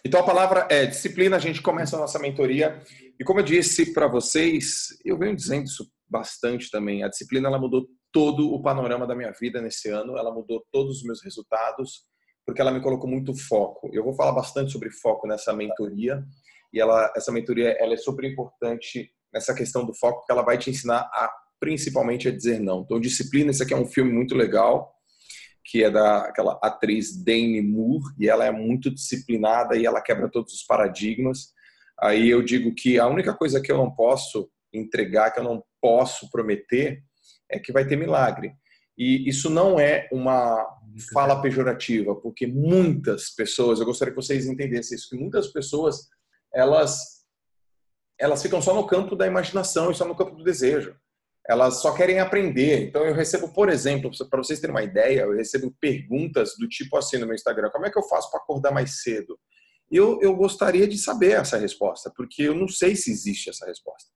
Então a palavra é disciplina. A gente começa a nossa mentoria e, como eu disse para vocês, eu venho dizendo isso bastante também. A disciplina, ela mudou todo o panorama da minha vida nesse ano. Ela mudou todos os meus resultados porque ela me colocou muito foco. Eu vou falar bastante sobre foco nessa mentoria e essa mentoria ela é super importante nessa questão do foco, porque ela vai te ensinar principalmente a dizer não. Então, disciplina. Esse aqui é um filme muito legal, que é daquela atriz Demi Moore, e ela é muito disciplinada e ela quebra todos os paradigmas. Aí eu digo que a única coisa que eu não posso entregar, que eu não posso prometer, é que vai ter milagre. E isso não é uma fala pejorativa, porque muitas pessoas, eu gostaria que vocês entendessem isso, que muitas pessoas, elas ficam só no campo da imaginação e só no campo do desejo. Elas só querem aprender. Então eu recebo, por exemplo, para vocês terem uma ideia, eu recebo perguntas do tipo assim no meu Instagram: como é que eu faço para acordar mais cedo? E eu gostaria de saber essa resposta, porque eu não sei se existe essa resposta.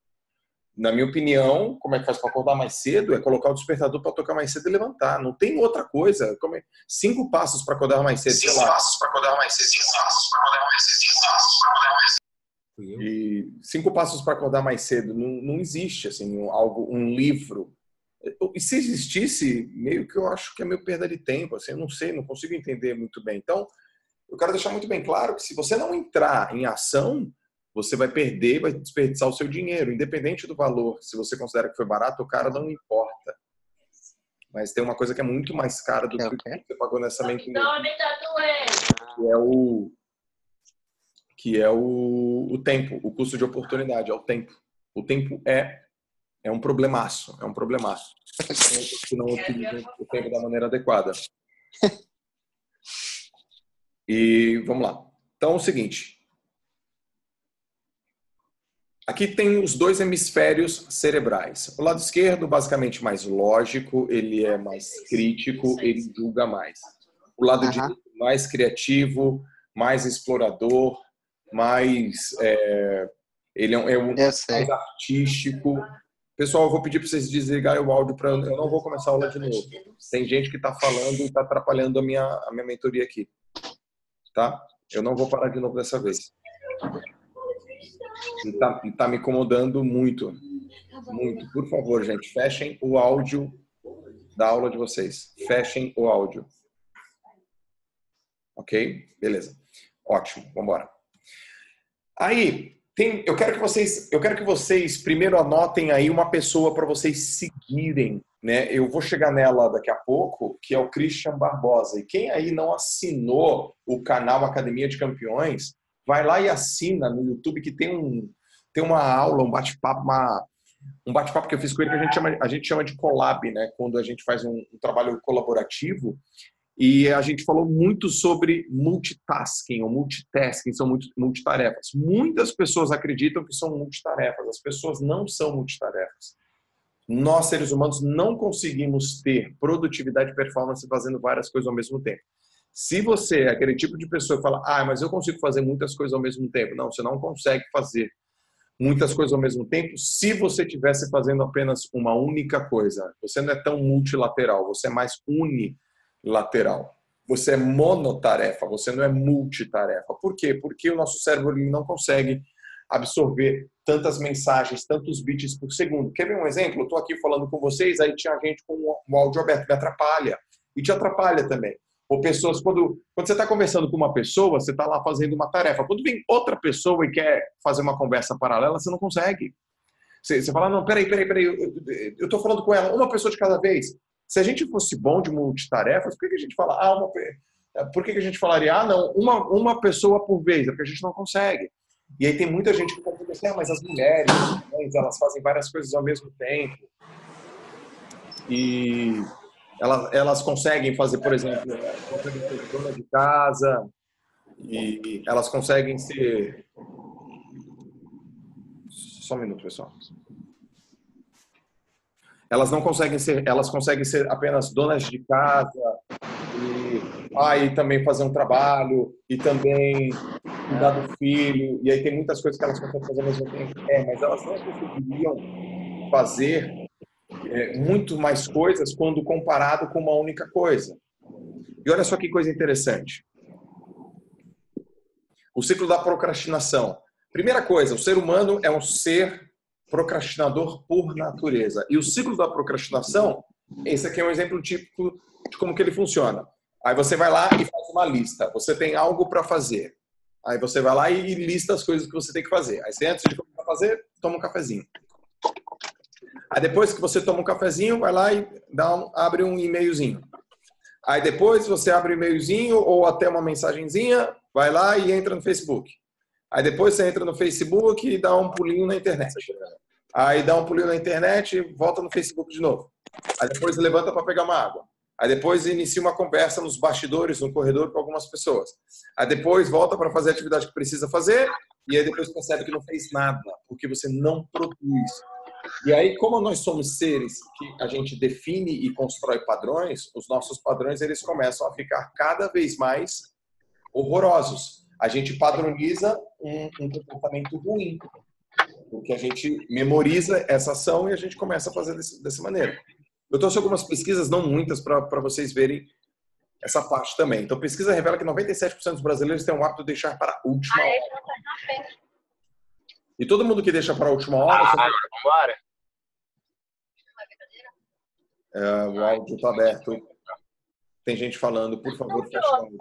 Na minha opinião, como é que faz para acordar mais cedo? É colocar o despertador para tocar mais cedo e levantar. Não tem outra coisa. 5 passos para acordar mais cedo. 5 passos para acordar mais cedo. 5 passos para acordar mais cedo. 5 passos para acordar mais cedo. E 5 passos para acordar mais cedo. Não existe assim um livro. E se existisse, meio que eu acho que é meio perda de tempo. Assim, eu não sei, não consigo entender muito bem. Então, eu quero deixar muito bem claro que se você não entrar em ação, você vai perder, vai desperdiçar o seu dinheiro, independente do valor. Se você considera que foi barato, o cara não importa. Mas tem uma coisa que é muito mais cara do que o que você pagou nessa mentoria. Que é o tempo, o custo de oportunidade, é o tempo. O tempo é um problemaço, é um problemaço. Se não utilizam o tempo da maneira adequada. E vamos lá. Então é o seguinte. Aqui tem os 2 hemisférios cerebrais. O lado esquerdo, basicamente mais lógico, ele é mais crítico, ele julga mais. O lado direito, mais criativo, mais explorador, mais ele é mais artístico. Pessoal, eu vou pedir para vocês desligarem o áudio, eu não vou começar a aula de novo. Tem gente que está falando e está atrapalhando a minha mentoria aqui. Tá? Eu não vou parar de novo dessa vez. E tá me incomodando muito. Muito. Por favor, gente, fechem o áudio da aula de vocês. Fechem o áudio. Ok? Beleza. Ótimo. Vamos embora. Aí, eu quero que vocês primeiro anotem aí uma pessoa para vocês seguirem, né? Eu vou chegar nela daqui a pouco, que é o Christian Barbosa. E quem aí não assinou o canal Academia de Campeões, vai lá e assina no YouTube, que tem uma aula, um bate-papo que eu fiz com ele, que a gente chama de collab, né? Quando a gente faz um trabalho colaborativo. E a gente falou muito sobre multitasking, ou multitasking, são multitarefas. Muitas pessoas acreditam que são multitarefas. As pessoas não são multitarefas. Nós, seres humanos, não conseguimos ter produtividade e performance fazendo várias coisas ao mesmo tempo. Se você é aquele tipo de pessoa que fala, mas eu consigo fazer muitas coisas ao mesmo tempo. Não, você não consegue fazer muitas coisas ao mesmo tempo se você estivesse fazendo apenas uma única coisa. Você não é tão multilateral, você é mais unilateral. Você é monotarefa, você não é multitarefa. Por quê? Porque o nosso cérebro ele não consegue absorver tantas mensagens, tantos bits por segundo. Quer ver um exemplo? Eu estou aqui falando com vocês, aí tinha gente com o áudio aberto, me atrapalha. E te atrapalha também. Ou pessoas, quando você está conversando com uma pessoa, você está lá fazendo uma tarefa. Quando vem outra pessoa e quer fazer uma conversa paralela, você não consegue. Você fala, não, peraí, eu estou falando com ela, uma pessoa de cada vez. Se a gente fosse bom de multitarefas, por que a gente fala, por que a gente falaria, não, uma pessoa por vez? É porque a gente não consegue. E aí tem muita gente que confunde assim, mas as mulheres, elas fazem várias coisas ao mesmo tempo. E elas conseguem fazer, por exemplo, dona de casa, e elas conseguem ser... Só um minuto, pessoal. Elas conseguem ser apenas donas de casa, e também fazer um trabalho, e também cuidar do filho, e aí tem muitas coisas que elas conseguem fazer ao mesmo tempo. Mas elas não conseguiriam fazer muito mais coisas quando comparado com uma única coisa. E olha só que coisa interessante. O ciclo da procrastinação. Primeira coisa, o ser humano é um ser procrastinador por natureza. E o ciclo da procrastinação, esse aqui é um exemplo típico de como que ele funciona. Aí você vai lá e faz uma lista. Você tem algo para fazer. Aí você vai lá e lista as coisas que você tem que fazer. Aí você, antes de começar a fazer, toma um cafezinho. Aí depois que você toma um cafezinho, vai lá e abre um e-mailzinho. Aí depois você abre um e-mailzinho ou até uma mensagenzinha, vai lá e entra no Facebook. Aí depois você entra no Facebook e dá um pulinho na internet. Aí dá um pulinho na internet e volta no Facebook de novo. Aí depois levanta para pegar uma água. Aí depois inicia uma conversa nos bastidores, no corredor com algumas pessoas. Aí depois volta para fazer a atividade que precisa fazer e aí depois percebe que não fez nada, porque você não produz. E aí, como nós somos seres que a gente define e constrói padrões, os nossos padrões eles começam a ficar cada vez mais horrorosos. A gente padroniza um comportamento ruim, porque a gente memoriza essa ação e a gente começa a fazer dessa maneira. Eu trouxe algumas pesquisas, não muitas, para vocês verem essa parte também. Então, pesquisa revela que 97% dos brasileiros têm o hábito de deixar para a última hora. E todo mundo que deixa para a última hora... Vambora. O áudio está aberto. Tem gente falando, por favor, fecha o áudio.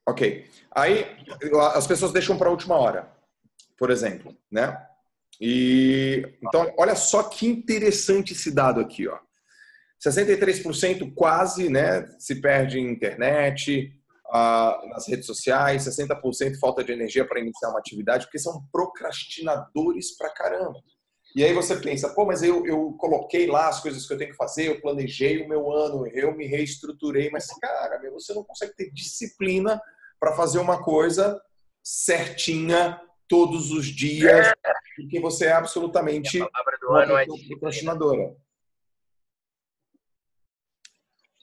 Ok. Aí, as pessoas deixam para a última hora, por exemplo, né? Então, olha só que interessante esse dado aqui, ó. 63% quase, né, se perde em internet, nas redes sociais, 60% falta de energia para iniciar uma atividade, porque são procrastinadores pra caramba. E aí você pensa, pô, mas eu coloquei lá as coisas que eu tenho que fazer, eu planejei o meu ano, eu me reestruturei, mas, cara, você não consegue ter disciplina para fazer uma coisa certinha todos os dias, porque você é absolutamente uma procrastinadora.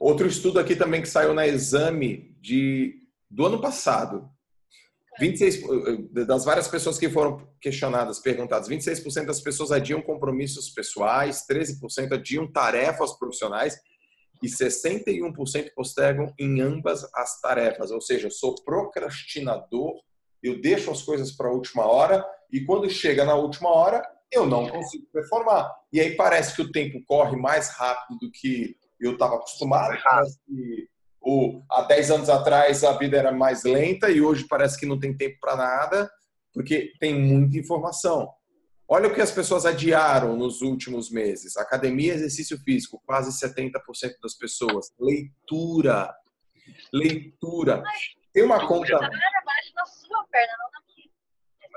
Outro estudo aqui também que saiu na Exame do ano passado. 26 das várias pessoas que foram questionadas, perguntadas, 26% das pessoas adiam compromissos pessoais, 13% adiam tarefas profissionais e 61% postergam em ambas as tarefas. Ou seja, eu sou procrastinador, eu deixo as coisas para a última hora e quando chega na última hora, eu não consigo performar. E aí parece que o tempo corre mais rápido do que eu estava acostumado. Parece que há 10 anos atrás a vida era mais lenta e hoje parece que não tem tempo para nada, porque tem muita informação. Olha o que as pessoas adiaram nos últimos meses. Academia, exercício físico, quase 70% das pessoas. Leitura. Leitura. Tem uma conta...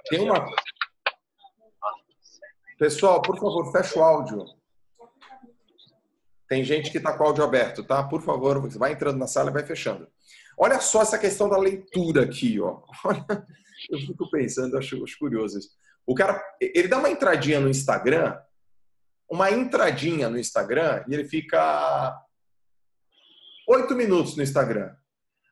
Tem uma... Pessoal, por favor, fecha o áudio. Tem gente que está com o áudio aberto, tá? Por favor, você vai entrando na sala e vai fechando. Olha só essa questão da leitura aqui, ó. Eu fico pensando, acho curioso isso. O cara, ele dá uma entradinha no Instagram, e ele fica 8 minutos no Instagram.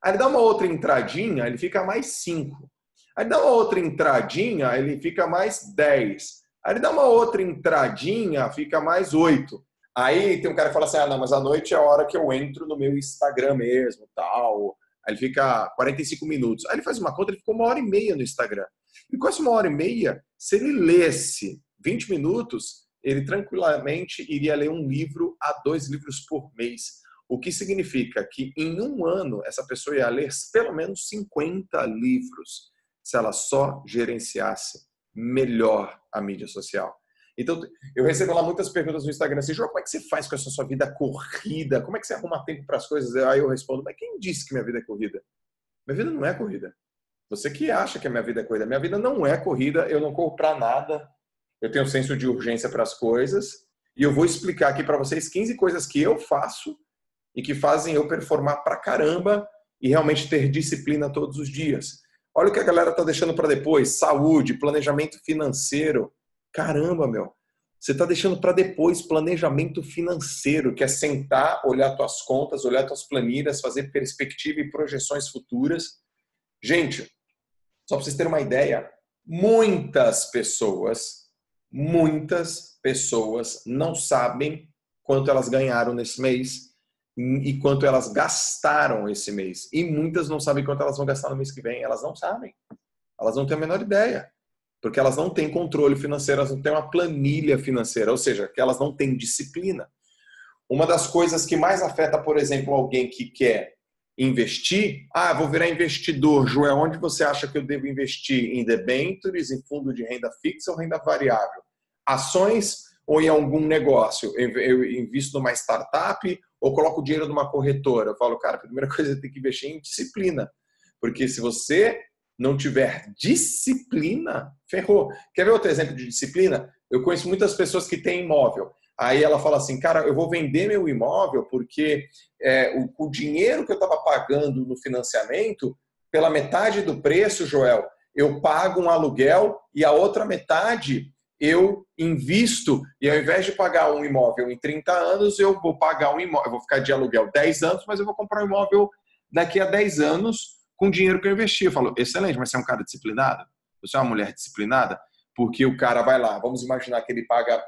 Aí ele dá uma outra entradinha, ele fica mais 5. Aí ele dá uma outra entradinha, ele fica mais 10. Aí ele dá uma outra entradinha, fica mais 8. Aí tem um cara que fala assim, não, mas à noite é a hora que eu entro no meu Instagram mesmo, tal. Aí ele fica 45 minutos. Aí ele faz uma conta, ele ficou 1h30 no Instagram. E com essa 1h30, se ele lesse 20 minutos, ele tranquilamente iria ler um livro a 2 livros por mês. O que significa que em um ano, essa pessoa ia ler pelo menos 50 livros, se ela só gerenciasse melhor a mídia social. Então, eu recebo lá muitas perguntas no Instagram assim, João, como é que você faz com essa sua vida corrida? Como é que você arruma tempo para as coisas? Aí eu respondo, mas quem disse que minha vida é corrida? Minha vida não é corrida. Você que acha que a minha vida é corrida. Minha vida não é corrida, eu não corro para nada. Eu tenho um senso de urgência para as coisas. E eu vou explicar aqui para vocês 15 coisas que eu faço e que fazem eu performar pra caramba e realmente ter disciplina todos os dias. Olha o que a galera tá deixando para depois. Saúde, planejamento financeiro. Caramba, meu. Você está deixando para depois planejamento financeiro, que é sentar, olhar tuas contas, olhar tuas planilhas, fazer perspectiva e projeções futuras. Gente, só para vocês terem uma ideia, muitas pessoas não sabem quanto elas ganharam nesse mês e quanto elas gastaram esse mês. E muitas não sabem quanto elas vão gastar no mês que vem. Elas não sabem. Elas não têm a menor ideia. Porque elas não têm controle financeiro, elas não têm uma planilha financeira, ou seja, que elas não têm disciplina. Uma das coisas que mais afeta, por exemplo, alguém que quer investir, vou virar investidor, Joel, onde você acha que eu devo investir? Em debêntures, em fundo de renda fixa ou renda variável? Ações ou em algum negócio? Eu invisto numa startup ou coloco o dinheiro numa corretora? Eu falo, cara, a primeira coisa que tem que investir é em disciplina. Porque se você não tiver disciplina, ferrou. Quer ver outro exemplo de disciplina? Eu conheço muitas pessoas que têm imóvel. Aí ela fala assim, cara, eu vou vender meu imóvel porque o dinheiro que eu estava pagando no financiamento, pela metade do preço, Joel, eu pago um aluguel e a outra metade eu invisto. E ao invés de pagar um imóvel em 30 anos, eu vou pagar um imóvel, eu vou ficar de aluguel 10 anos, mas eu vou comprar um imóvel daqui a 10 anos com o dinheiro que eu investi. Eu falo, excelente, mas você é um cara disciplinado? Você é uma mulher disciplinada? Porque o cara vai lá, vamos imaginar que ele paga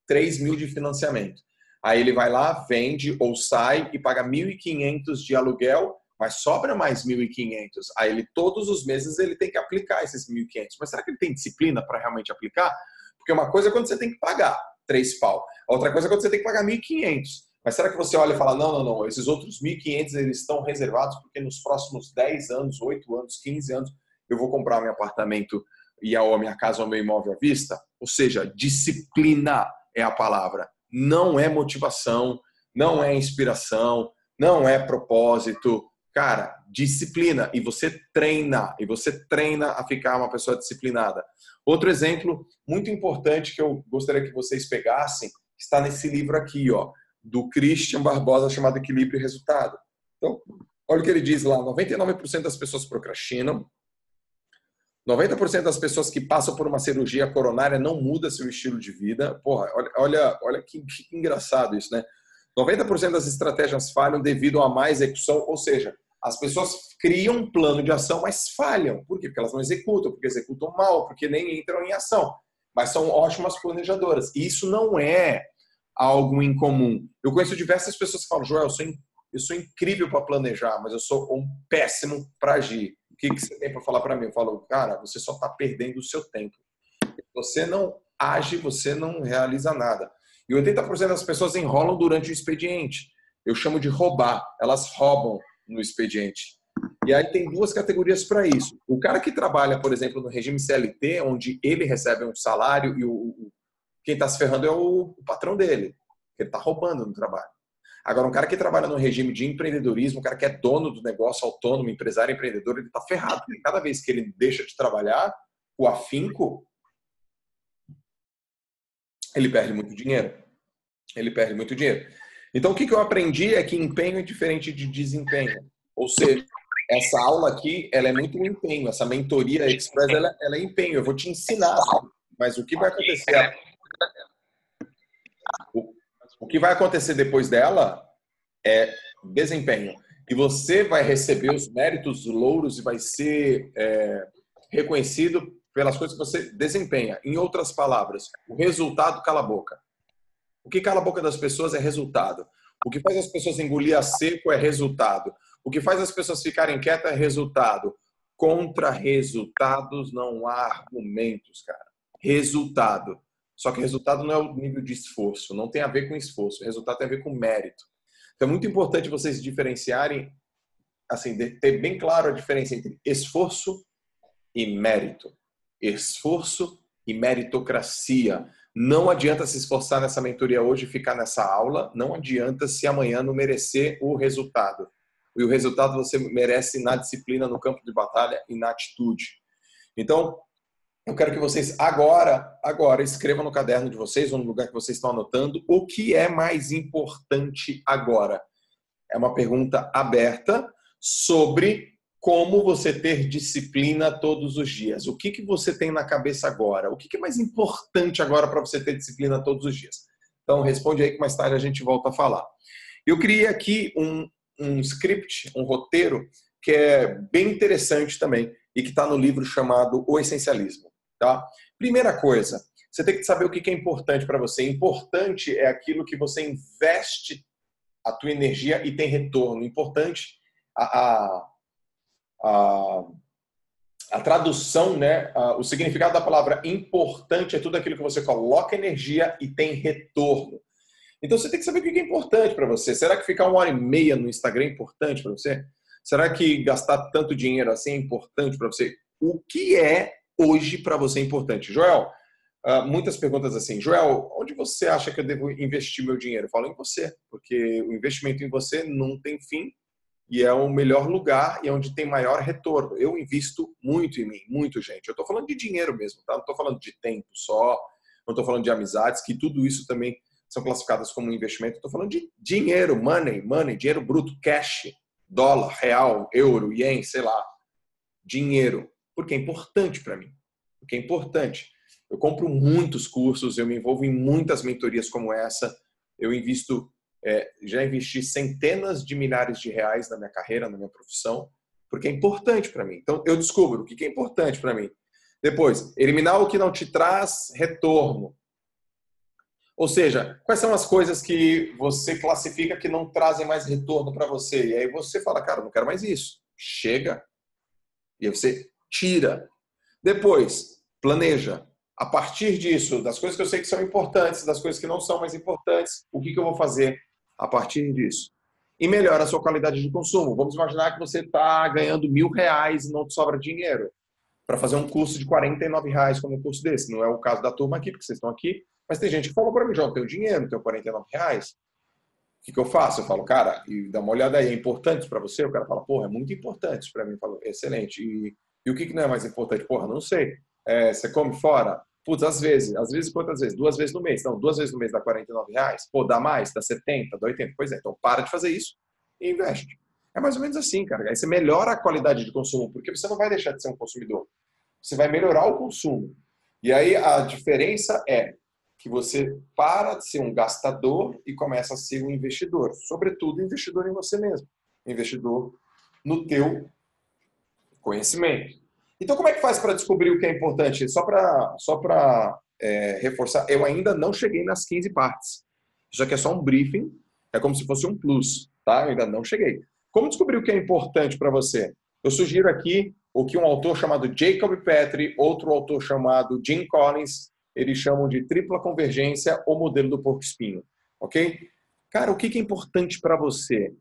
3 mil de financiamento. Aí ele vai lá, vende ou sai e paga 1.500 de aluguel, mas sobra mais 1.500. Aí ele, todos os meses, ele tem que aplicar esses 1.500. Mas será que ele tem disciplina para realmente aplicar? Porque uma coisa é quando você tem que pagar 3 pau. A outra coisa é quando você tem que pagar 1.500. Mas será que você olha e fala, não, esses outros 1.500 eles estão reservados porque nos próximos 10 anos, 8 anos, 15 anos, eu vou comprar meu apartamento e a minha casa ou meu imóvel à vista? Ou seja, disciplina é a palavra. Não é motivação, não é inspiração, não é propósito. Cara, disciplina. E você treina a ficar uma pessoa disciplinada. Outro exemplo muito importante que eu gostaria que vocês pegassem está nesse livro aqui, ó, do Christian Barbosa, chamado Equilíbrio e Resultado. Então, olha o que ele diz lá, 99% das pessoas procrastinam, 90% das pessoas que passam por uma cirurgia coronária não muda seu estilo de vida. Porra, olha que engraçado isso, né? 90% das estratégias falham devido a má execução, ou seja, as pessoas criam um plano de ação, mas falham. Por quê? Porque elas não executam, porque executam mal, porque nem entram em ação. Mas são ótimas planejadoras. E isso não é algo incomum. Eu conheço diversas pessoas que falam, Joel, eu sou incrível para planejar, mas eu sou um péssimo para agir. O que você tem para falar para mim? Eu falo, cara, você só está perdendo o seu tempo. Você não age, você não realiza nada. E 80% das pessoas enrolam durante o expediente. Eu chamo de roubar. Elas roubam no expediente. E aí tem duas categorias para isso. O cara que trabalha, por exemplo, no regime CLT, onde ele recebe um salário e quem está se ferrando é o patrão dele. Ele está roubando no trabalho. Agora, um cara que trabalha no regime de empreendedorismo, um cara que é dono do negócio, autônomo, empresário, empreendedor, ele está ferrado. Porque cada vez que ele deixa de trabalhar, o afinco, ele perde muito dinheiro. Então, o que eu aprendi é que empenho é diferente de desempenho. Ou seja, essa aula aqui, ela é muito um empenho. Essa mentoria express, ela é empenho. Eu vou te ensinar. Mas o que vai acontecer? O que vai acontecer depois dela é desempenho. E você vai receber os méritos, os louros e vai ser reconhecido pelas coisas que você desempenha. Em outras palavras, o resultado cala a boca. O que cala a boca das pessoas é resultado. O que faz as pessoas engolir a seco é resultado. O que faz as pessoas ficarem quietas é resultado. Contra resultados não há argumentos, cara. Resultado. Só que resultado não é o nível de esforço. Não tem a ver com esforço. Resultado tem a ver com mérito. Então é muito importante vocês diferenciarem, assim, ter bem claro a diferença entre esforço e mérito. Esforço e meritocracia. Não adianta se esforçar nessa mentoria hoje e ficar nessa aula. Não adianta se amanhã não merecer o resultado. E o resultado você merece na disciplina, no campo de batalha e na atitude. Então, eu quero que vocês agora escrevam no caderno de vocês ou no lugar que vocês estão anotando o que é mais importante agora. É uma pergunta aberta sobre como você ter disciplina todos os dias. O que você tem na cabeça agora? O que é mais importante agora para você ter disciplina todos os dias? Então, responde aí que mais tarde a gente volta a falar. Eu criei aqui um script, um roteiro, que é bem interessante também e que está no livro chamado O Essencialismo. Tá? Primeira coisa, você tem que saber o que é importante para você. Importante é aquilo que você investe a tua energia e tem retorno. Importante, a, a tradução, né? O significado da palavra importante é tudo aquilo que você coloca energia e tem retorno. Então você tem que saber o que é importante para você. Será que ficar 1h30 no Instagram é importante para você? Será que gastar tanto dinheiro assim é importante para você? O que é hoje para você importante? Joel, muitas perguntas assim. Joel, onde você acha que eu devo investir meu dinheiro? Eu falo em você, porque o investimento em você não tem fim e é o melhor lugar e é onde tem maior retorno. Eu invisto muito em mim, muito, gente. Eu estou falando de dinheiro mesmo, tá? Não estou falando de tempo só, não estou falando de amizades, que tudo isso também são classificadas como investimento. Estou falando de dinheiro, money, dinheiro bruto, cash, dólar, real, euro, ien, sei lá. Dinheiro, porque é importante para mim. Porque é importante. Eu compro muitos cursos, eu me envolvo em muitas mentorias como essa, eu invisto, já investi centenas de milhares de reais na minha carreira, na minha profissão, porque é importante para mim. Então, eu descubro o que é importante para mim. Depois, eliminar o que não te traz retorno. Ou seja, quais são as coisas que você classifica que não trazem mais retorno para você? E aí você fala, cara, não quero mais isso. Chega. E aí você tira. Depois, planeja. A partir disso, das coisas que eu sei que são importantes, das coisas que não são mais importantes, o que eu vou fazer a partir disso? E melhora a sua qualidade de consumo. Vamos imaginar que você está ganhando R$1.000 e não te sobra dinheiro para fazer um curso de R$49 como um curso desse. Não é o caso da turma aqui, porque vocês estão aqui, mas tem gente que falou para mim, João, tenho dinheiro, tenho R$49. O que eu faço? Eu falo, cara, e dá uma olhada aí, é importante para você? O cara fala, porra, é muito importante para mim. Eu falo, excelente. E o que não é mais importante? Porra, não sei. Você come fora? Putz, às vezes quantas vezes? 2 vezes no mês. Não, 2 vezes no mês dá R$49. Pô, dá mais? Dá 70, dá 80. Pois é, então para de fazer isso e investe. É mais ou menos assim, cara. Aí você melhora a qualidade de consumo, porque você não vai deixar de ser um consumidor. Você vai melhorar o consumo. E aí a diferença é que você para de ser um gastador e começa a ser um investidor. Sobretudo, investidor em você mesmo. Investidor no teu conhecimento. Então, como é que faz para descobrir o que é importante? Só para reforçar, eu ainda não cheguei nas 15 partes. Isso aqui é só um briefing, é como se fosse um plus, tá? Eu ainda não cheguei. Como descobrir o que é importante para você? Eu sugiro aqui o que um autor chamado Jacob Petrie, outro autor chamado Jim Collins, eles chamam de tripla convergência ou modelo do porco-espinho, ok? Cara, o que é importante para você?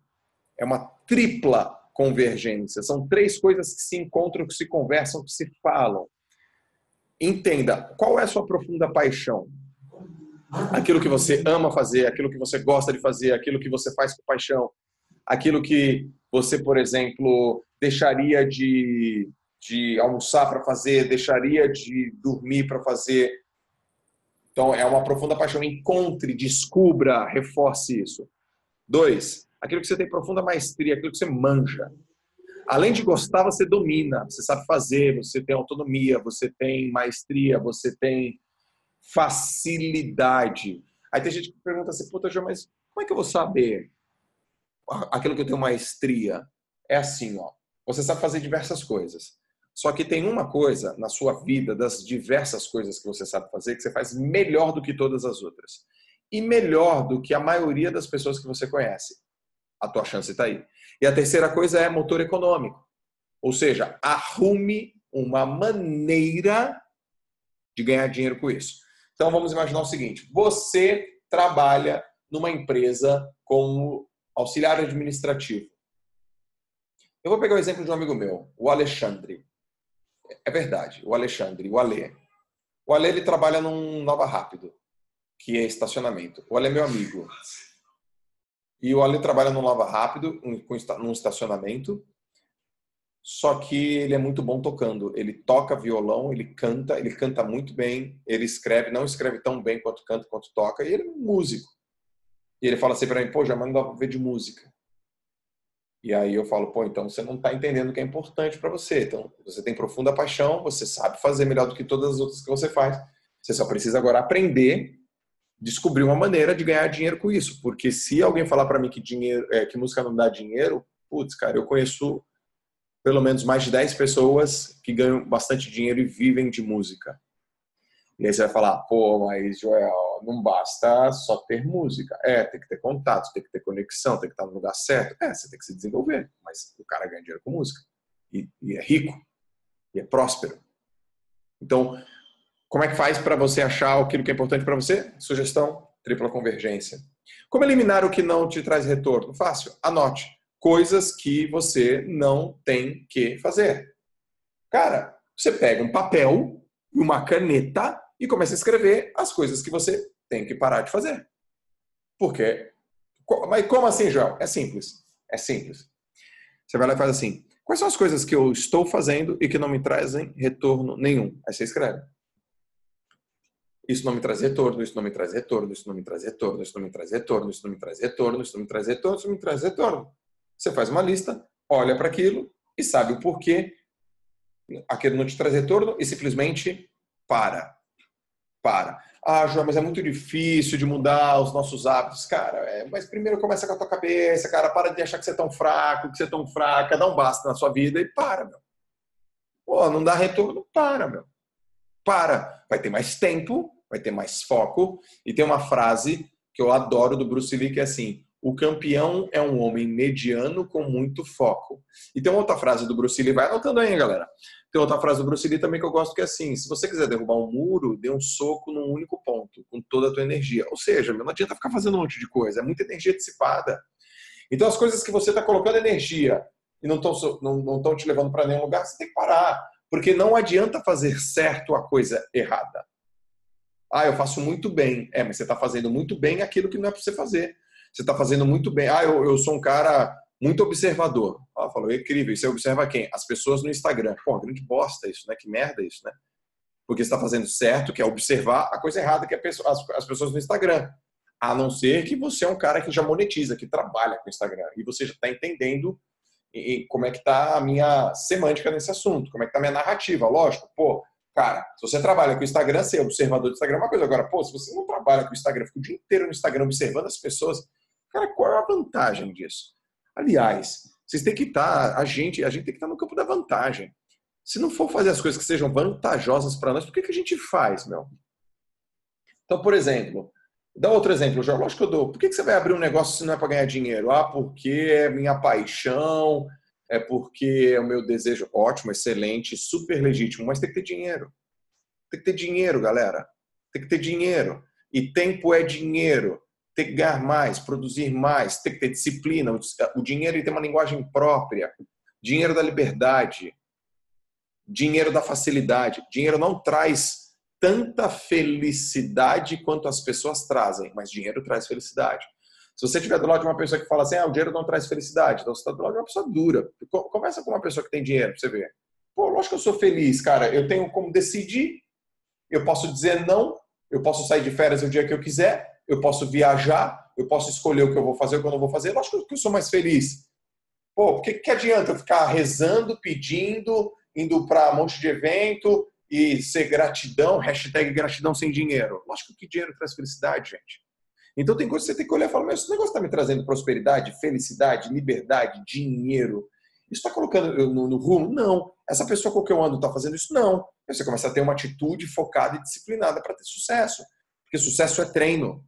É uma tripla convergência. São 3 coisas que se encontram, que se conversam, que se falam. Entenda, qual é a sua profunda paixão? Aquilo que você ama fazer, aquilo que você gosta de fazer, aquilo que você faz com paixão, aquilo que você, por exemplo, deixaria de almoçar para fazer, deixaria de dormir para fazer. Então, é uma profunda paixão. Encontre, descubra, reforce isso. 2, aquilo que você tem profunda maestria, aquilo que você manja. Além de gostar, você domina, você sabe fazer, você tem autonomia, você tem maestria, você tem facilidade. Aí tem gente que pergunta assim, puta, João, mas como é que eu vou saber aquilo que eu tenho maestria? É assim, ó, você sabe fazer diversas coisas. Só que tem uma coisa na sua vida, das diversas coisas que você sabe fazer, que você faz melhor do que todas as outras. E melhor do que a maioria das pessoas que você conhece. A tua chance está aí. E a terceira coisa é motor econômico. Ou seja, arrume uma maneira de ganhar dinheiro com isso. Então vamos imaginar o seguinte, você trabalha numa empresa como auxiliar administrativo. Eu vou pegar o exemplo de um amigo meu, o Alexandre. É verdade, o Alexandre, o Alê. O Alê, ele trabalha num Nova Rápido, que é estacionamento. O Alê é meu amigo. E o Alê trabalha num Lava Rápido, num estacionamento, só que ele é muito bom tocando. Ele toca violão, ele canta muito bem, ele escreve, não escreve tão bem quanto canta, quanto toca, e ele é um músico. E ele fala assim pra mim, pô, já não dá pra ver de música. E aí eu falo, pô, então você não tá entendendo o que é importante pra você. Então, você tem profunda paixão, você sabe fazer melhor do que todas as outras que você faz. Você só precisa agora aprender, descobrir uma maneira de ganhar dinheiro com isso. Porque se alguém falar para mim que música não dá dinheiro, putz, cara, eu conheço pelo menos mais de 10 pessoas que ganham bastante dinheiro e vivem de música. E aí você vai falar, pô, mas Joel, não basta só ter música. Tem que ter contato, tem que ter conexão, tem que estar no lugar certo. Você tem que se desenvolver. Mas o cara ganha dinheiro com música. E é rico. E é próspero. Então, como é que faz para você achar aquilo que é importante para você? Sugestão, tripla convergência. Como eliminar o que não te traz retorno? Fácil. Anote. Coisas que você não tem que fazer. Cara, você pega um papel e uma caneta e começa a escrever as coisas que você tem que parar de fazer. Por quê? Mas como assim, Joel? É simples. É simples. Você vai lá e faz assim. Quais são as coisas que eu estou fazendo e que não me trazem retorno nenhum? Aí você escreve. Isso não me traz retorno, isso não me traz retorno, isso não me traz retorno, isso não me traz retorno, isso não me traz retorno, isso não me traz retorno, isso não me traz retorno. Você faz uma lista, olha para aquilo e sabe o porquê aquilo não te traz retorno e simplesmente para. Ah, João, mas é muito difícil de mudar os nossos hábitos. Cara, mas primeiro começa com a tua cabeça, cara, para de achar que você é tão fraco, que você é tão fraca, dá um basta na sua vida e para, meu. Pô, não dá retorno, para, meu. Para. Vai ter mais tempo, vai ter mais foco. E tem uma frase que eu adoro do Bruce Lee que é assim: o campeão é um homem mediano com muito foco. E tem uma outra frase do Bruce Lee, vai anotando aí, galera. Tem outra frase do Bruce Lee também que eu gosto, que é assim: se você quiser derrubar um muro, dê um soco num único ponto, com toda a tua energia. Ou seja, não adianta ficar fazendo um monte de coisa, é muita energia dissipada. Então as coisas que você está colocando energia e não estão te levando para nenhum lugar, você tem que parar. Porque não adianta fazer certo a coisa errada. Ah, eu faço muito bem. Mas você está fazendo muito bem aquilo que não é para você fazer. Você está fazendo muito bem. Ah, eu sou um cara muito observador. Ah, falou, é incrível. E você observa quem? As pessoas no Instagram. Pô, grande bosta isso, né? Que merda isso, né? Porque você está fazendo certo, que é observar a coisa errada que as pessoas no Instagram. A não ser que você é um cara que já monetiza, que trabalha com o Instagram. E você já está entendendo como é que está a minha semântica nesse assunto, como é que está a minha narrativa. Lógico, pô, cara, se você trabalha com o Instagram, ser observador do Instagram é uma coisa. Agora, pô, se você não trabalha com o Instagram, fica o dia inteiro no Instagram observando as pessoas, cara, qual é a vantagem disso? Aliás, vocês têm que estar, a gente tem que estar no campo da vantagem. Se não for fazer as coisas que sejam vantajosas para nós, por que a gente faz, meu? Então, por exemplo, dá outro exemplo, João. Lógico que eu dou. Por que você vai abrir um negócio se não é para ganhar dinheiro? Ah, porque é minha paixão, é porque é o meu desejo. Ótimo, excelente, super legítimo, mas tem que ter dinheiro. Tem que ter dinheiro, galera. Tem que ter dinheiro. E tempo é dinheiro. Tem que ganhar mais, produzir mais, tem que ter disciplina. O dinheiro ele tem uma linguagem própria. Dinheiro da liberdade. Dinheiro da facilidade. Dinheiro não traz tanta felicidade quanto as pessoas trazem, mas dinheiro traz felicidade. Se você estiver do lado de uma pessoa que fala assim, o dinheiro não traz felicidade, então você está do lado de uma pessoa dura. Começa com uma pessoa que tem dinheiro, para você ver. Pô, lógico que eu sou feliz, cara. Eu tenho como decidir, eu posso dizer não, eu posso sair de férias o dia que eu quiser, eu posso viajar, eu posso escolher o que eu vou fazer, o que eu não vou fazer. Lógico que eu sou mais feliz. Pô, por que adianta eu ficar rezando, pedindo, indo para um monte de evento e ser gratidão, hashtag gratidão sem dinheiro? Lógico que dinheiro traz felicidade, gente. Então tem coisa que você tem que olhar e falar, mas esse negócio está me trazendo prosperidade, felicidade, liberdade, dinheiro. Isso está colocando eu no rumo? Não. Essa pessoa com que eu ando está fazendo isso? Não. Aí você começa a ter uma atitude focada e disciplinada para ter sucesso. Porque sucesso é treino.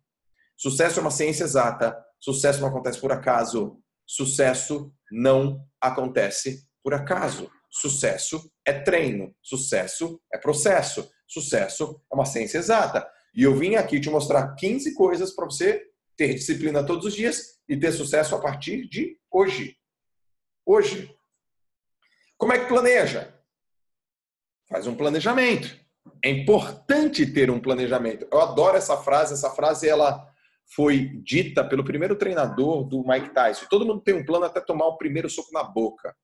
Sucesso é uma ciência exata. Sucesso não acontece por acaso. Sucesso não acontece por acaso. Sucesso é treino. Sucesso é processo. Sucesso é uma ciência exata. E eu vim aqui te mostrar 15 coisas para você ter disciplina todos os dias e ter sucesso a partir de hoje. Hoje. Como é que planeja? Faz um planejamento. É importante ter um planejamento. Eu adoro essa frase. Essa frase ela foi dita pelo primeiro treinador do Mike Tyson. Todo mundo tem um plano até tomar o primeiro soco na boca.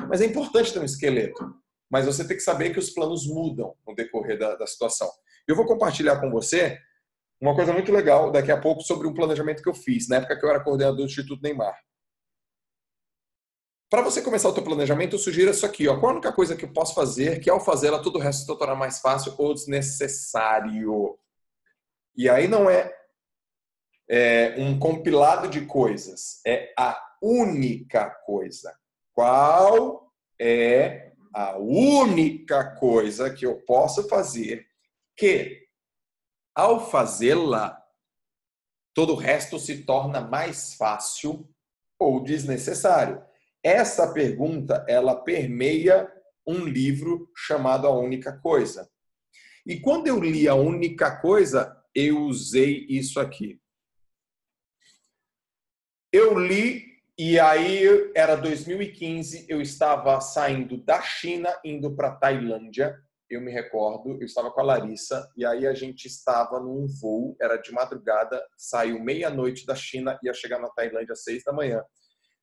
Mas é importante ter um esqueleto. Mas você tem que saber que os planos mudam no decorrer da situação. Eu vou compartilhar com você uma coisa muito legal daqui a pouco sobre um planejamento que eu fiz na época que eu era coordenador do Instituto Neymar. Para você começar o teu planejamento, eu sugiro isso aqui. Qual a única coisa que eu posso fazer que ao fazê-la todo o resto se tornar mais fácil ou desnecessário? E aí não é um compilado de coisas. É a única coisa. Qual é a única coisa que eu posso fazer que Ao fazê-la, todo o resto se torna mais fácil ou desnecessário. Essa pergunta, ela permeia um livro chamado A Única Coisa. E quando eu li A Única Coisa, eu usei isso aqui. Eu li, e aí era 2015, eu estava saindo da China, indo para a Tailândia. Eu me recordo, eu estava com a Larissa, e aí a gente estava num voo, era de madrugada, saiu meia-noite da China, ia chegar na Tailândia às 6 da manhã.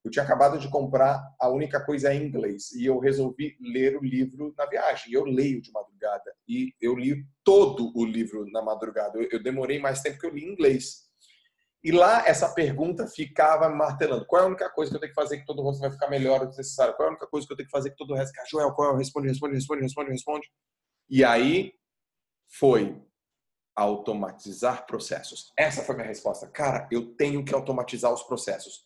Eu tinha acabado de comprar A Única Coisa em inglês, e eu resolvi ler o livro na viagem. Eu leio de madrugada, e eu li todo o livro na madrugada. Eu demorei mais tempo que eu li em inglês. E lá essa pergunta ficava martelando. Qual é a única coisa que eu tenho que fazer que todo o rosto vai ficar melhor do que necessário? Qual é a única coisa que eu tenho que fazer que todo o resto... Joel, qual é? Responde. E aí foi automatizar processos. Essa foi a minha resposta. Cara, eu tenho que automatizar os processos.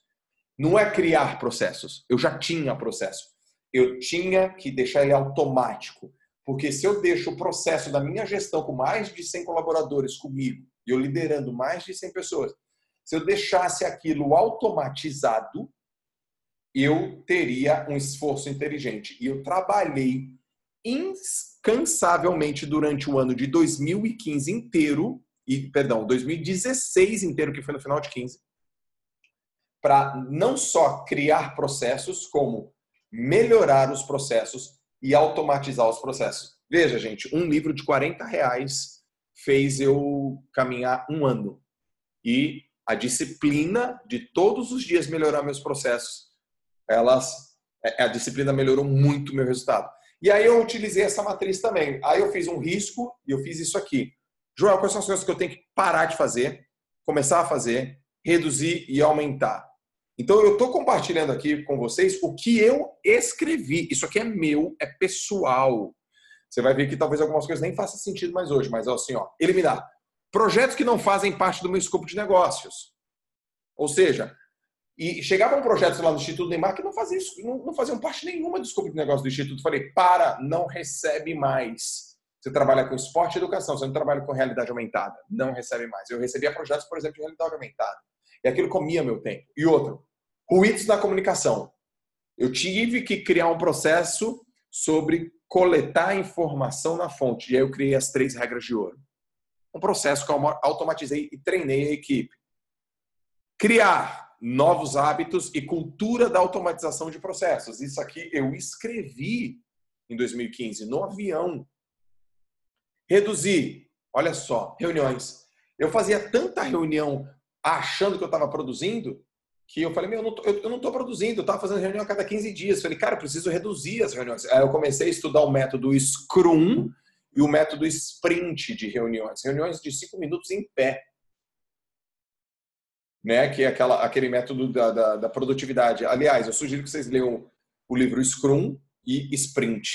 Não é criar processos. Eu já tinha processo. Eu tinha que deixar ele automático. Porque se eu deixo o processo da minha gestão com mais de 100 colaboradores comigo, e eu liderando mais de 100 pessoas, se eu deixasse aquilo automatizado, eu teria um esforço inteligente. E eu trabalhei incansavelmente durante o ano de 2015 inteiro, 2016 inteiro, que foi no final de 15, para não só criar processos, como melhorar os processos e automatizar os processos. Veja, gente, um livro de R$40 fez eu caminhar um ano. E a disciplina de todos os dias melhorar meus processos, a disciplina melhorou muito meu resultado. E aí eu utilizei essa matriz também. Aí eu fiz um risco e eu fiz isso aqui. Joel, quais são as coisas que eu tenho que parar de fazer, começar a fazer, reduzir e aumentar? Então, eu estou compartilhando aqui com vocês o que eu escrevi. Isso aqui é meu, é pessoal. Você vai ver que talvez algumas coisas nem façam sentido mais hoje, mas assim, eliminar projetos que não fazem parte do meu escopo de negócios. Ou seja, e chegava um projeto lá no Instituto Neymar que não fazia isso, não faziam parte nenhuma do escopo de negócio do Instituto. Falei, não recebe mais. Você trabalha com esporte e educação, você não trabalha com realidade aumentada. Não recebe mais. Eu recebia projetos, por exemplo, de realidade aumentada. E aquilo comia meu tempo. E outro, ruídos na comunicação. Eu tive que criar um processo sobre coletar informação na fonte. E aí eu criei as 3 regras de ouro. Um processo que eu automatizei e treinei a equipe. Criar novos hábitos e cultura da automatização de processos. Isso aqui eu escrevi em 2015, no avião. Reduzir, olha só, reuniões. Eu fazia tanta reunião achando que eu estava produzindo, que eu falei, eu não estou produzindo, eu estava fazendo reunião a cada 15 dias. Falei, cara, eu preciso reduzir as reuniões. Aí eu comecei a estudar o método Scrum e o método Sprint de reuniões. Reuniões de 5 minutos em pé. Né? Que é aquele método da produtividade. Aliás, eu sugiro que vocês leiam o livro Scrum e Sprint.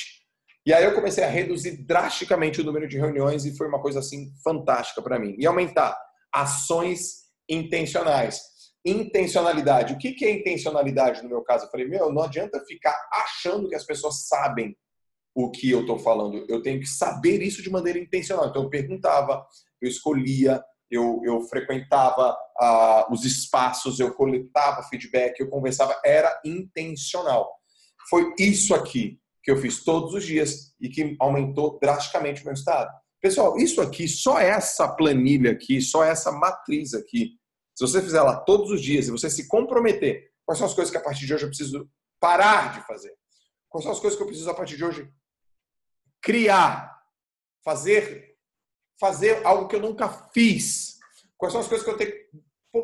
E aí eu comecei a reduzir drasticamente o número de reuniões e foi uma coisa assim fantástica para mim. E aumentar ações intencionais. Intencionalidade. O que é intencionalidade no meu caso? Eu falei, não adianta ficar achando que as pessoas sabem o que eu estou falando. Eu tenho que saber isso de maneira intencional. Então eu perguntava, eu escolhia, eu frequentava os espaços, eu coletava feedback, eu conversava. Era intencional. Foi isso aqui que eu fiz todos os dias e que aumentou drasticamente o meu estado. Pessoal, isso aqui, só essa planilha aqui, só essa matriz aqui, se você fizer ela todos os dias e você se comprometer, quais são as coisas que a partir de hoje eu preciso parar de fazer? Quais são as coisas que eu preciso a partir de hoje criar? Fazer algo que eu nunca fiz? Quais são as coisas que eu tenho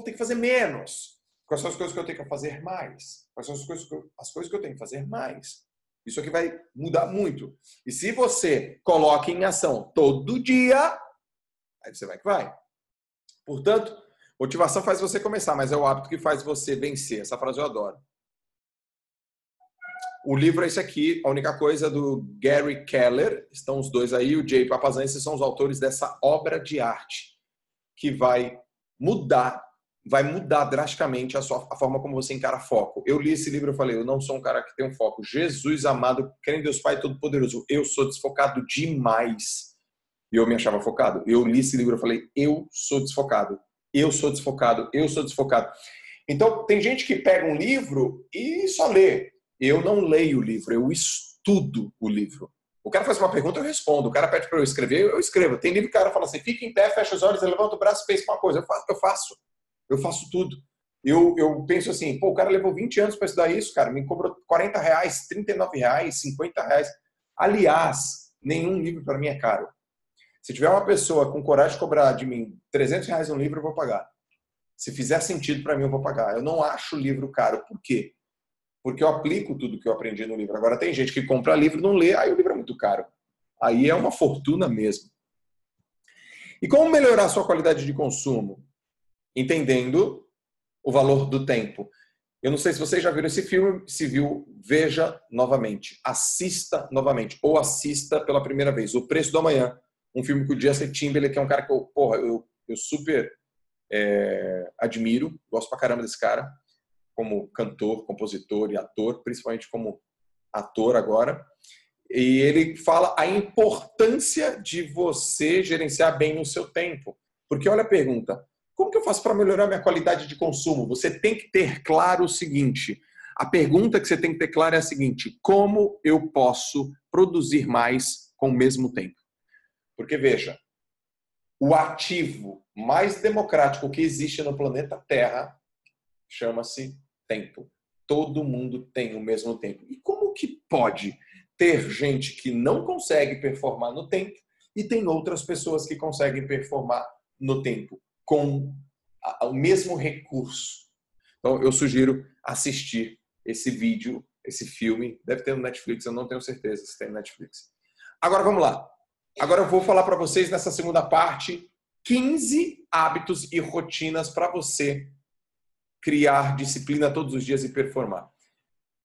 que fazer menos? Quais são as coisas que eu tenho que fazer mais? Quais são as coisas que eu tenho que fazer mais? Isso aqui vai mudar muito. E se você coloca em ação todo dia, aí você vai que vai. Portanto, motivação faz você começar, mas é o hábito que faz você vencer. Essa frase eu adoro. O livro é esse aqui, A Única Coisa, do Gary Keller. Estão os dois aí, o Jay Papasan, esses são os autores dessa obra de arte que vai mudar drasticamente a forma como você encara foco. Eu li esse livro e falei, eu não sou um cara que tem um foco. Jesus amado, crendo em Deus Pai Todo-Poderoso, eu sou desfocado demais. E eu me achava focado. Eu li esse livro e falei, eu sou desfocado. Eu sou desfocado. Eu sou desfocado. Então, tem gente que pega um livro e só lê. Eu não leio o livro, eu estudo o livro. O cara faz uma pergunta, eu respondo. O cara pede para eu escrever, eu escrevo. Tem livro que o cara fala assim, fica em pé, fecha os olhos, levanta o braço e pensa uma coisa. Eu faço tudo. Eu penso assim, pô, o cara levou 20 anos para estudar isso, cara, me cobrou R$ 40, R$ 39, R$ 50. Aliás, nenhum livro para mim é caro. Se tiver uma pessoa com coragem de cobrar de mim R$ 300 um livro, eu vou pagar. Se fizer sentido para mim, eu vou pagar. Eu não acho o livro caro. Por quê? Porque eu aplico tudo que eu aprendi no livro. Agora, tem gente que compra livro e não lê, aí o livro é muito caro. Aí é uma fortuna mesmo. E como melhorar a sua qualidade de consumo? Entendendo o valor do tempo. Eu não sei se vocês já viram esse filme, se viu, veja novamente. Assista novamente. Ou assista pela primeira vez. O Preço do Amanhã. Um filme com o Justin Timberlake, que é um cara que eu super admiro. Gosto pra caramba desse cara. Como cantor, compositor e ator. Principalmente como ator agora. E ele fala a importância de você gerenciar bem o seu tempo. Porque olha a pergunta. Como que eu faço para melhorar minha qualidade de consumo? Você tem que ter claro o seguinte. A pergunta que você tem que ter claro é a seguinte. Como eu posso produzir mais com o mesmo tempo? Porque, veja, o ativo mais democrático que existe no planeta Terra chama-se tempo. Todo mundo tem o mesmo tempo. E como que pode ter gente que não consegue performar no tempo e tem outras pessoas que conseguem performar no tempo com o mesmo recurso? Então, eu sugiro assistir esse vídeo, esse filme. Deve ter no Netflix, eu não tenho certeza se tem no Netflix. Agora, vamos lá. Agora eu vou falar para vocês nessa segunda parte 15 hábitos e rotinas para você criar disciplina todos os dias e performar.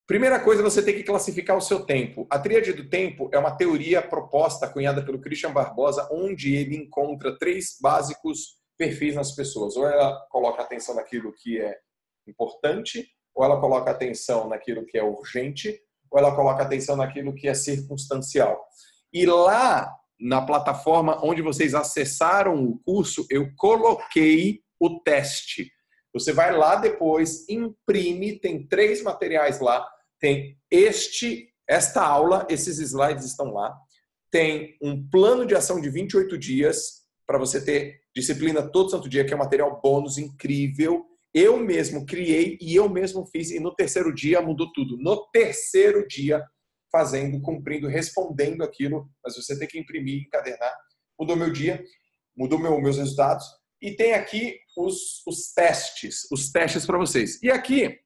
Primeira coisa, você tem que classificar o seu tempo. A tríade do tempo é uma teoria proposta, cunhada pelo Christian Barbosa, onde ele encontra 3 básicos perfis nas pessoas. Ou ela coloca atenção naquilo que é importante, ou ela coloca atenção naquilo que é urgente, ou ela coloca atenção naquilo que é circunstancial. E lá na plataforma onde vocês acessaram o curso, eu coloquei o teste. Você vai lá depois, imprime, tem 3 materiais lá, tem esta aula, esses slides estão lá, tem um plano de ação de 28 dias para você ter disciplina todo santo dia, que é um material bônus incrível. Eu mesmo criei e eu mesmo fiz, e no terceiro dia mudou tudo. No terceiro dia, fazendo, cumprindo, respondendo aquilo, mas você tem que imprimir, encadernar. Mudou meu dia, mudou meus resultados. E tem aqui os testes para vocês. E aqui,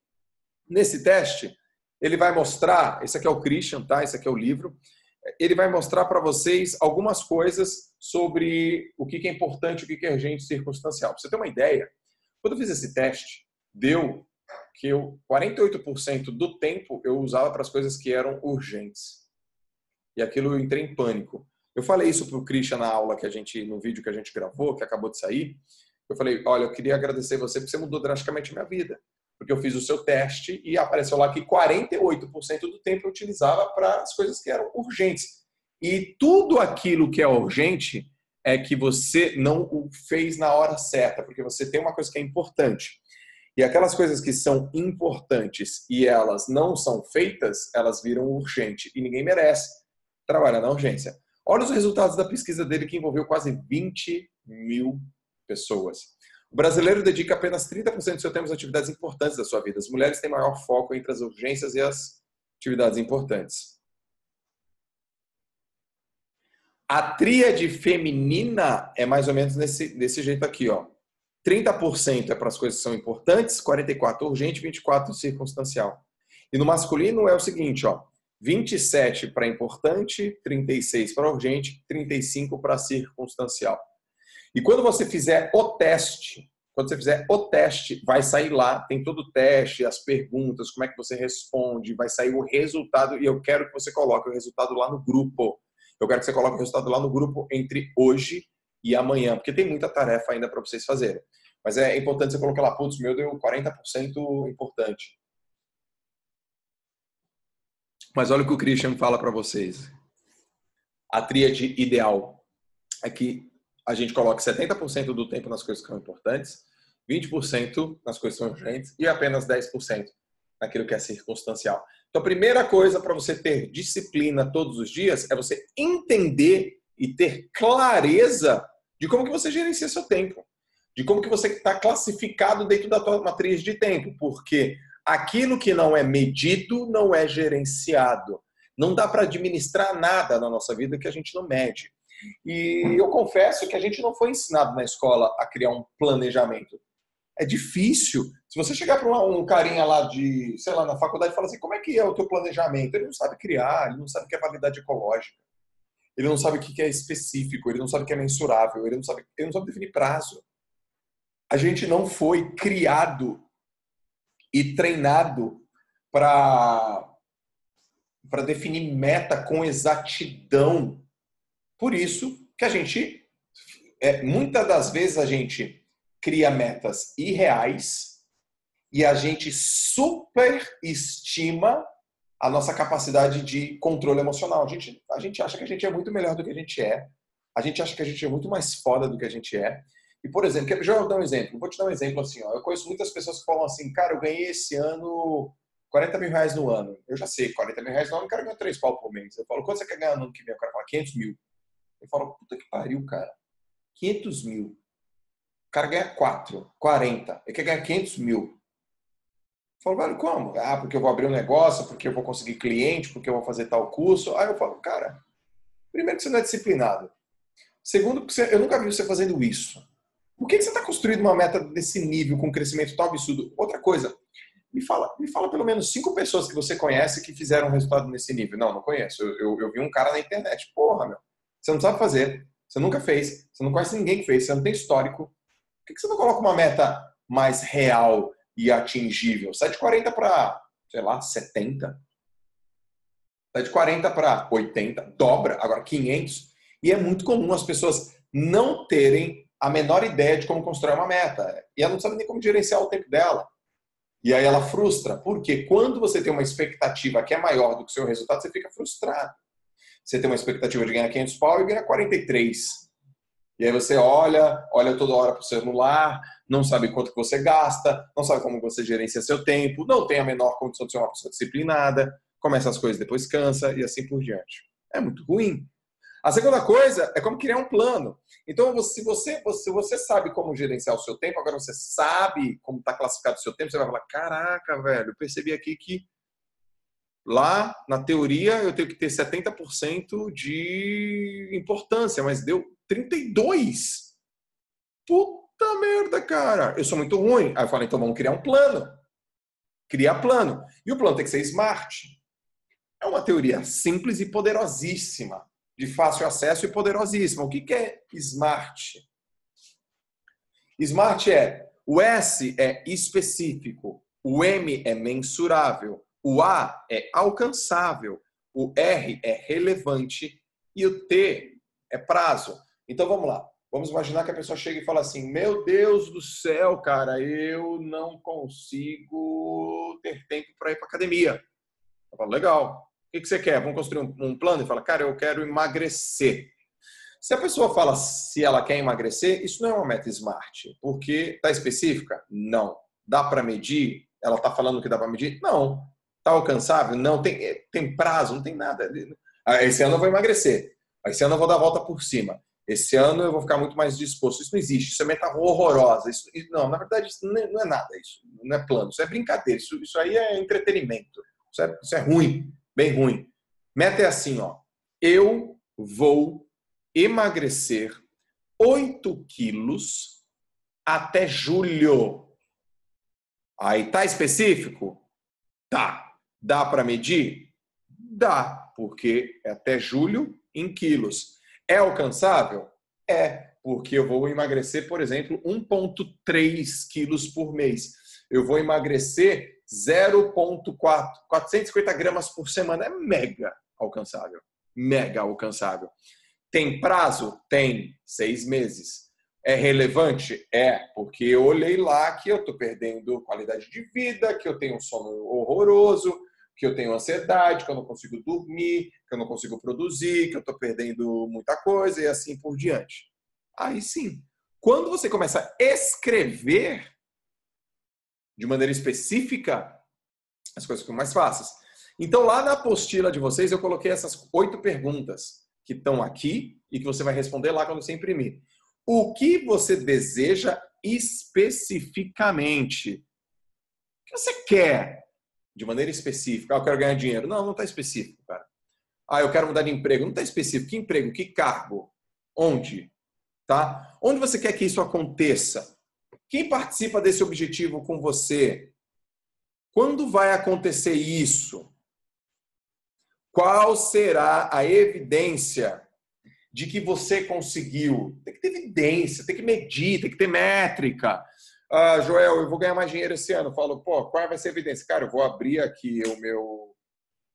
nesse teste, ele vai mostrar, esse aqui é o Christian, tá? Esse aqui é o livro. Ele vai mostrar para vocês algumas coisas sobre o que é importante, o que é urgente e circunstancial. Para você ter uma ideia, quando eu fiz esse teste, deu que 48% do tempo eu usava para as coisas que eram urgentes. E aquilo eu entrei em pânico. Eu falei isso para o Christian na aula no vídeo que a gente gravou, que acabou de sair. Eu falei, olha, eu queria agradecer você porque você mudou drasticamente a minha vida. Porque eu fiz o seu teste e apareceu lá que 48% do tempo eu utilizava para as coisas que eram urgentes. E tudo aquilo que é urgente é que você não o fez na hora certa, porque você tem uma coisa que é importante. E aquelas coisas que são importantes e elas não são feitas, elas viram urgente. E ninguém merece trabalhar na urgência. Olha os resultados da pesquisa dele, que envolveu quase 20 mil pessoas. O brasileiro dedica apenas 30% do seu tempo às atividades importantes da sua vida. As mulheres têm maior foco entre as urgências e as atividades importantes. A tríade feminina é mais ou menos desse jeito aqui, ó. 30% é para as coisas que são importantes, 44% urgente, 24% circunstancial. E no masculino é o seguinte, ó. 27% para importante, 36% para urgente, 35% para circunstancial. E quando você fizer o teste, vai sair lá, tem todo o teste, as perguntas, como é que você responde, vai sair o resultado, e eu quero que você coloque o resultado lá no grupo. Eu quero que você coloque o resultado lá no grupo entre hoje e amanhã, porque tem muita tarefa ainda para vocês fazerem. Mas é importante você colocar lá, putz, meu deu 40% importante. Mas olha o que o Christian fala para vocês. A tríade ideal. é que a gente coloque 70% do tempo nas coisas que são importantes, 20% nas coisas que são urgentes e apenas 10% naquilo que é circunstancial. Então, a primeira coisa para você ter disciplina todos os dias é você entender e ter clareza de como que você gerencia seu tempo, de como que você está classificado dentro da tua matriz de tempo, porque aquilo que não é medido não é gerenciado. Não dá para administrar nada na nossa vida que a gente não mede. E eu confesso que a gente não foi ensinado na escola a criar um planejamento. É difícil. Se você chegar para um carinha lá de, sei lá, na faculdade e falar assim, como é que é o teu planejamento? Ele não sabe criar, ele não sabe o que é validade ecológica, ele não sabe o que é específico, ele não sabe o que é mensurável, ele não sabe definir prazo. A gente não foi criado e treinado para definir meta com exatidão. Por isso que a gente, muitas das vezes a gente cria metas irreais e a gente superestima a nossa capacidade de controle emocional. A gente acha que a gente é muito melhor do que a gente é. A gente acha que a gente é muito mais foda do que a gente é. E, por exemplo, já vou dar um exemplo. Vou te dar um exemplo assim. Ó. Eu conheço muitas pessoas que falam assim, cara, eu ganhei esse ano 40 mil reais no ano. Eu já sei, 40 mil reais no ano, o cara ganha 3 pau por mês. Eu falo, quanto você quer ganhar no ano que vem? O cara fala, 500 mil. Eu falo, puta que pariu, cara. 500 mil. O cara ganha 4, 40. Ele quer ganhar 500 mil. Eu falo, velho, como? Ah, porque eu vou abrir um negócio, porque eu vou conseguir cliente, porque eu vou fazer tal curso. Aí eu falo, cara, primeiro que você não é disciplinado. Segundo, que eu nunca vi você fazendo isso. Por que você está construindo uma meta desse nível, com um crescimento tão absurdo? Outra coisa, me fala pelo menos 5 pessoas que você conhece que fizeram um resultado nesse nível. Não conheço. Eu vi um cara na internet. Porra, meu. Você não sabe fazer. Você nunca fez. Você não conhece ninguém que fez. Você não tem histórico. Por que você não coloca uma meta mais real e atingível? Sai de 40 para, sei lá, 70. Sai de 40 para 80. Dobra. Agora 500. E é muito comum as pessoas não terem a menor ideia de como constrói uma meta. E ela não sabe nem como gerenciar o tempo dela. E aí ela frustra. Porque quando você tem uma expectativa que é maior do que o seu resultado, você fica frustrado. Você tem uma expectativa de ganhar 500 pau e ganhar 43. E aí você olha toda hora para o celular, não sabe quanto que você gasta, não sabe como você gerencia seu tempo, não tem a menor condição de ser uma pessoa disciplinada, começa as coisas, depois cansa e assim por diante. É muito ruim. A segunda coisa é como criar um plano. Então, se você sabe como gerenciar o seu tempo, agora você sabe como está classificado o seu tempo, você vai falar, caraca, velho, eu percebi aqui que lá, na teoria, eu tenho que ter 70% de importância, mas deu 32%. Puta merda, cara. Eu sou muito ruim. Aí eu falei, então vamos criar um plano. Criar plano. E o plano tem que ser smart. É uma teoria simples e poderosíssima. De fácil acesso e poderosíssima. O que é smart? Smart o S é específico, o M é mensurável, o A é alcançável, o R é relevante e o T é prazo. Então vamos lá. Vamos imaginar que a pessoa chega e fala assim, meu Deus do céu, cara, eu não consigo ter tempo para ir para academia. Eu falo, legal. O que você quer? Vamos construir um plano? E fala, cara, eu quero emagrecer. Se a pessoa fala se ela quer emagrecer, isso não é uma meta smart. Porque está específica? Não. Dá para medir? Ela está falando que dá para medir? Não. Está alcançável? Não. Tem prazo? Não tem nada. Esse ano eu vou emagrecer. Esse ano eu vou dar a volta por cima. Esse ano eu vou ficar muito mais disposto. Isso não existe. Isso é meta horrorosa. Não, na verdade, isso não é nada. Isso não é plano. Isso é brincadeira. Isso aí é entretenimento. Isso é ruim. Bem ruim. Meta é assim, ó. Eu vou emagrecer 8 quilos até julho. Aí tá específico? Tá. Dá para medir? Dá, porque é até julho em quilos. É alcançável? É, porque eu vou emagrecer, por exemplo, 1,3 quilos por mês. Eu vou emagrecer 450 gramas por semana. É mega alcançável. Mega alcançável. Tem prazo? Tem. 6 meses. É relevante? É, porque eu olhei lá que eu estou perdendo qualidade de vida, que eu tenho um sono horroroso, que eu tenho ansiedade, que eu não consigo dormir, que eu não consigo produzir, que eu estou perdendo muita coisa e assim por diante. Aí sim, quando você começa a escrever de maneira específica, as coisas ficam mais fáceis. Então, lá na apostila de vocês, eu coloquei essas 8 perguntas que estão aqui e que você vai responder lá quando você imprimir. O que você deseja especificamente? O que você quer de maneira específica? Ah, eu quero ganhar dinheiro. Não, não está específico, cara. Ah, eu quero mudar de emprego. Não está específico. Que emprego? Que cargo? Onde? Tá? Onde você quer que isso aconteça? Quem participa desse objetivo com você? Quando vai acontecer isso? Qual será a evidência de que você conseguiu? Tem que ter evidência, tem que medir, tem que ter métrica. Ah, Joel, eu vou ganhar mais dinheiro esse ano. Eu falo, pô, qual vai ser a evidência? Cara, eu vou abrir aqui o meu...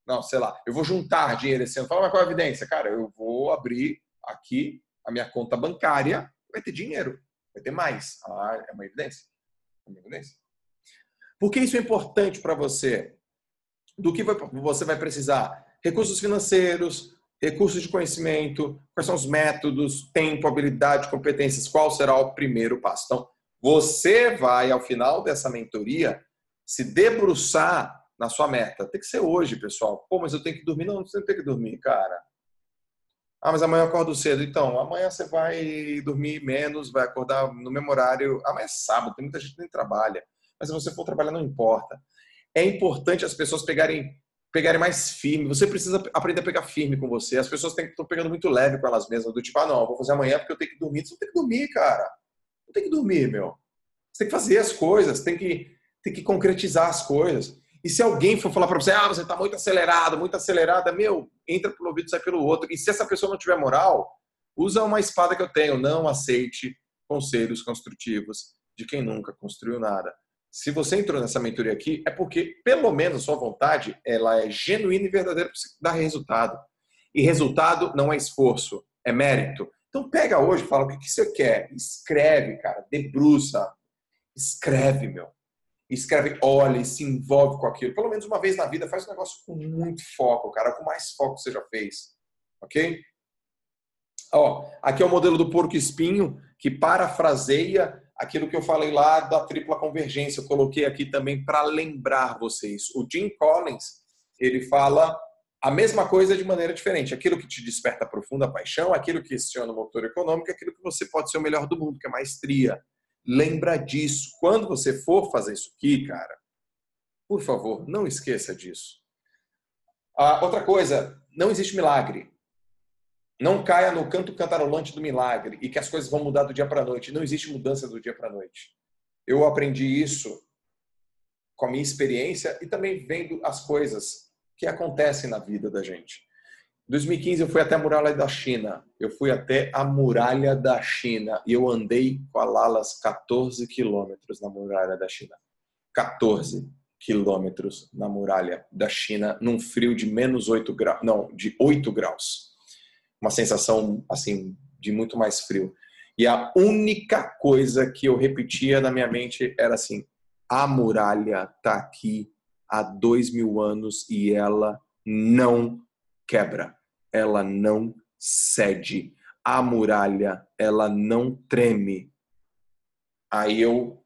Não, sei lá, eu vou juntar dinheiro esse ano. Fala, mas qual é a evidência? Cara, eu vou abrir aqui a minha conta bancária, vai ter dinheiro, vai ter mais. Ah, é uma evidência. É uma evidência. Por que isso é importante para você? Do que você vai precisar? Recursos financeiros, recursos de conhecimento, quais são os métodos, tempo, habilidade, competências, qual será o primeiro passo? Então, você vai, ao final dessa mentoria, se debruçar na sua meta. Tem que ser hoje, pessoal. Pô, mas eu tenho que dormir. Não, você não tem que dormir, cara. Ah, mas amanhã eu acordo cedo. Então, amanhã você vai dormir menos, vai acordar no mesmo horário. Amanhã é sábado, tem muita gente que nem trabalha. Mas se você for trabalhar, não importa. É importante as pessoas pegarem mais firme. Você precisa aprender a pegar firme com você. As pessoas estão pegando muito leve com elas mesmas. Do tipo, ah, não, eu vou fazer amanhã porque eu tenho que dormir. Você não tem que dormir, cara. Não tem que dormir, meu. Você tem que fazer as coisas, tem que concretizar as coisas. E se alguém for falar para você, ah, você está muito acelerado, muito acelerada, meu, entra pelo ouvido e sai pelo outro. E se essa pessoa não tiver moral, usa uma espada que eu tenho. Não aceite conselhos construtivos de quem nunca construiu nada. Se você entrou nessa mentoria aqui, é porque, pelo menos, sua vontade ela é genuína e verdadeira para dar resultado. E resultado não é esforço, é mérito. Então pega hoje e fala o que você quer. Escreve, cara, debruça. Escreve, meu. Escreve, olha e se envolve com aquilo. Pelo menos uma vez na vida, faz um negócio com muito foco, cara. Com mais foco que você já fez. Ok? Ó, aqui é o modelo do porco-espinho, que parafraseia aquilo que eu falei lá da tripla convergência. Eu coloquei aqui também para lembrar vocês. O Jim Collins, ele fala a mesma coisa de maneira diferente. Aquilo que te desperta profunda paixão, aquilo que questiona o motor econômico, aquilo que você pode ser o melhor do mundo, que é maestria. Lembra disso. Quando você for fazer isso aqui, cara, por favor, não esqueça disso. Outra coisa, não existe milagre. Não caia no canto cantarolante do milagre e que as coisas vão mudar do dia para a noite. Não existe mudança do dia para a noite. Eu aprendi isso com a minha experiência e também vendo as coisas que acontecem na vida da gente. Em 2015 eu fui até a muralha da China. Eu fui até a muralha da China e eu andei com a Lalas 14 quilômetros na muralha da China. 14 quilômetros na muralha da China num frio de menos 8 graus. Não, de 8 graus. Uma sensação, assim, de muito mais frio. E a única coisa que eu repetia na minha mente era assim, a muralha está aqui há 2000 anos e ela não quebra. Ela não cede. A muralha, ela não treme. Aí eu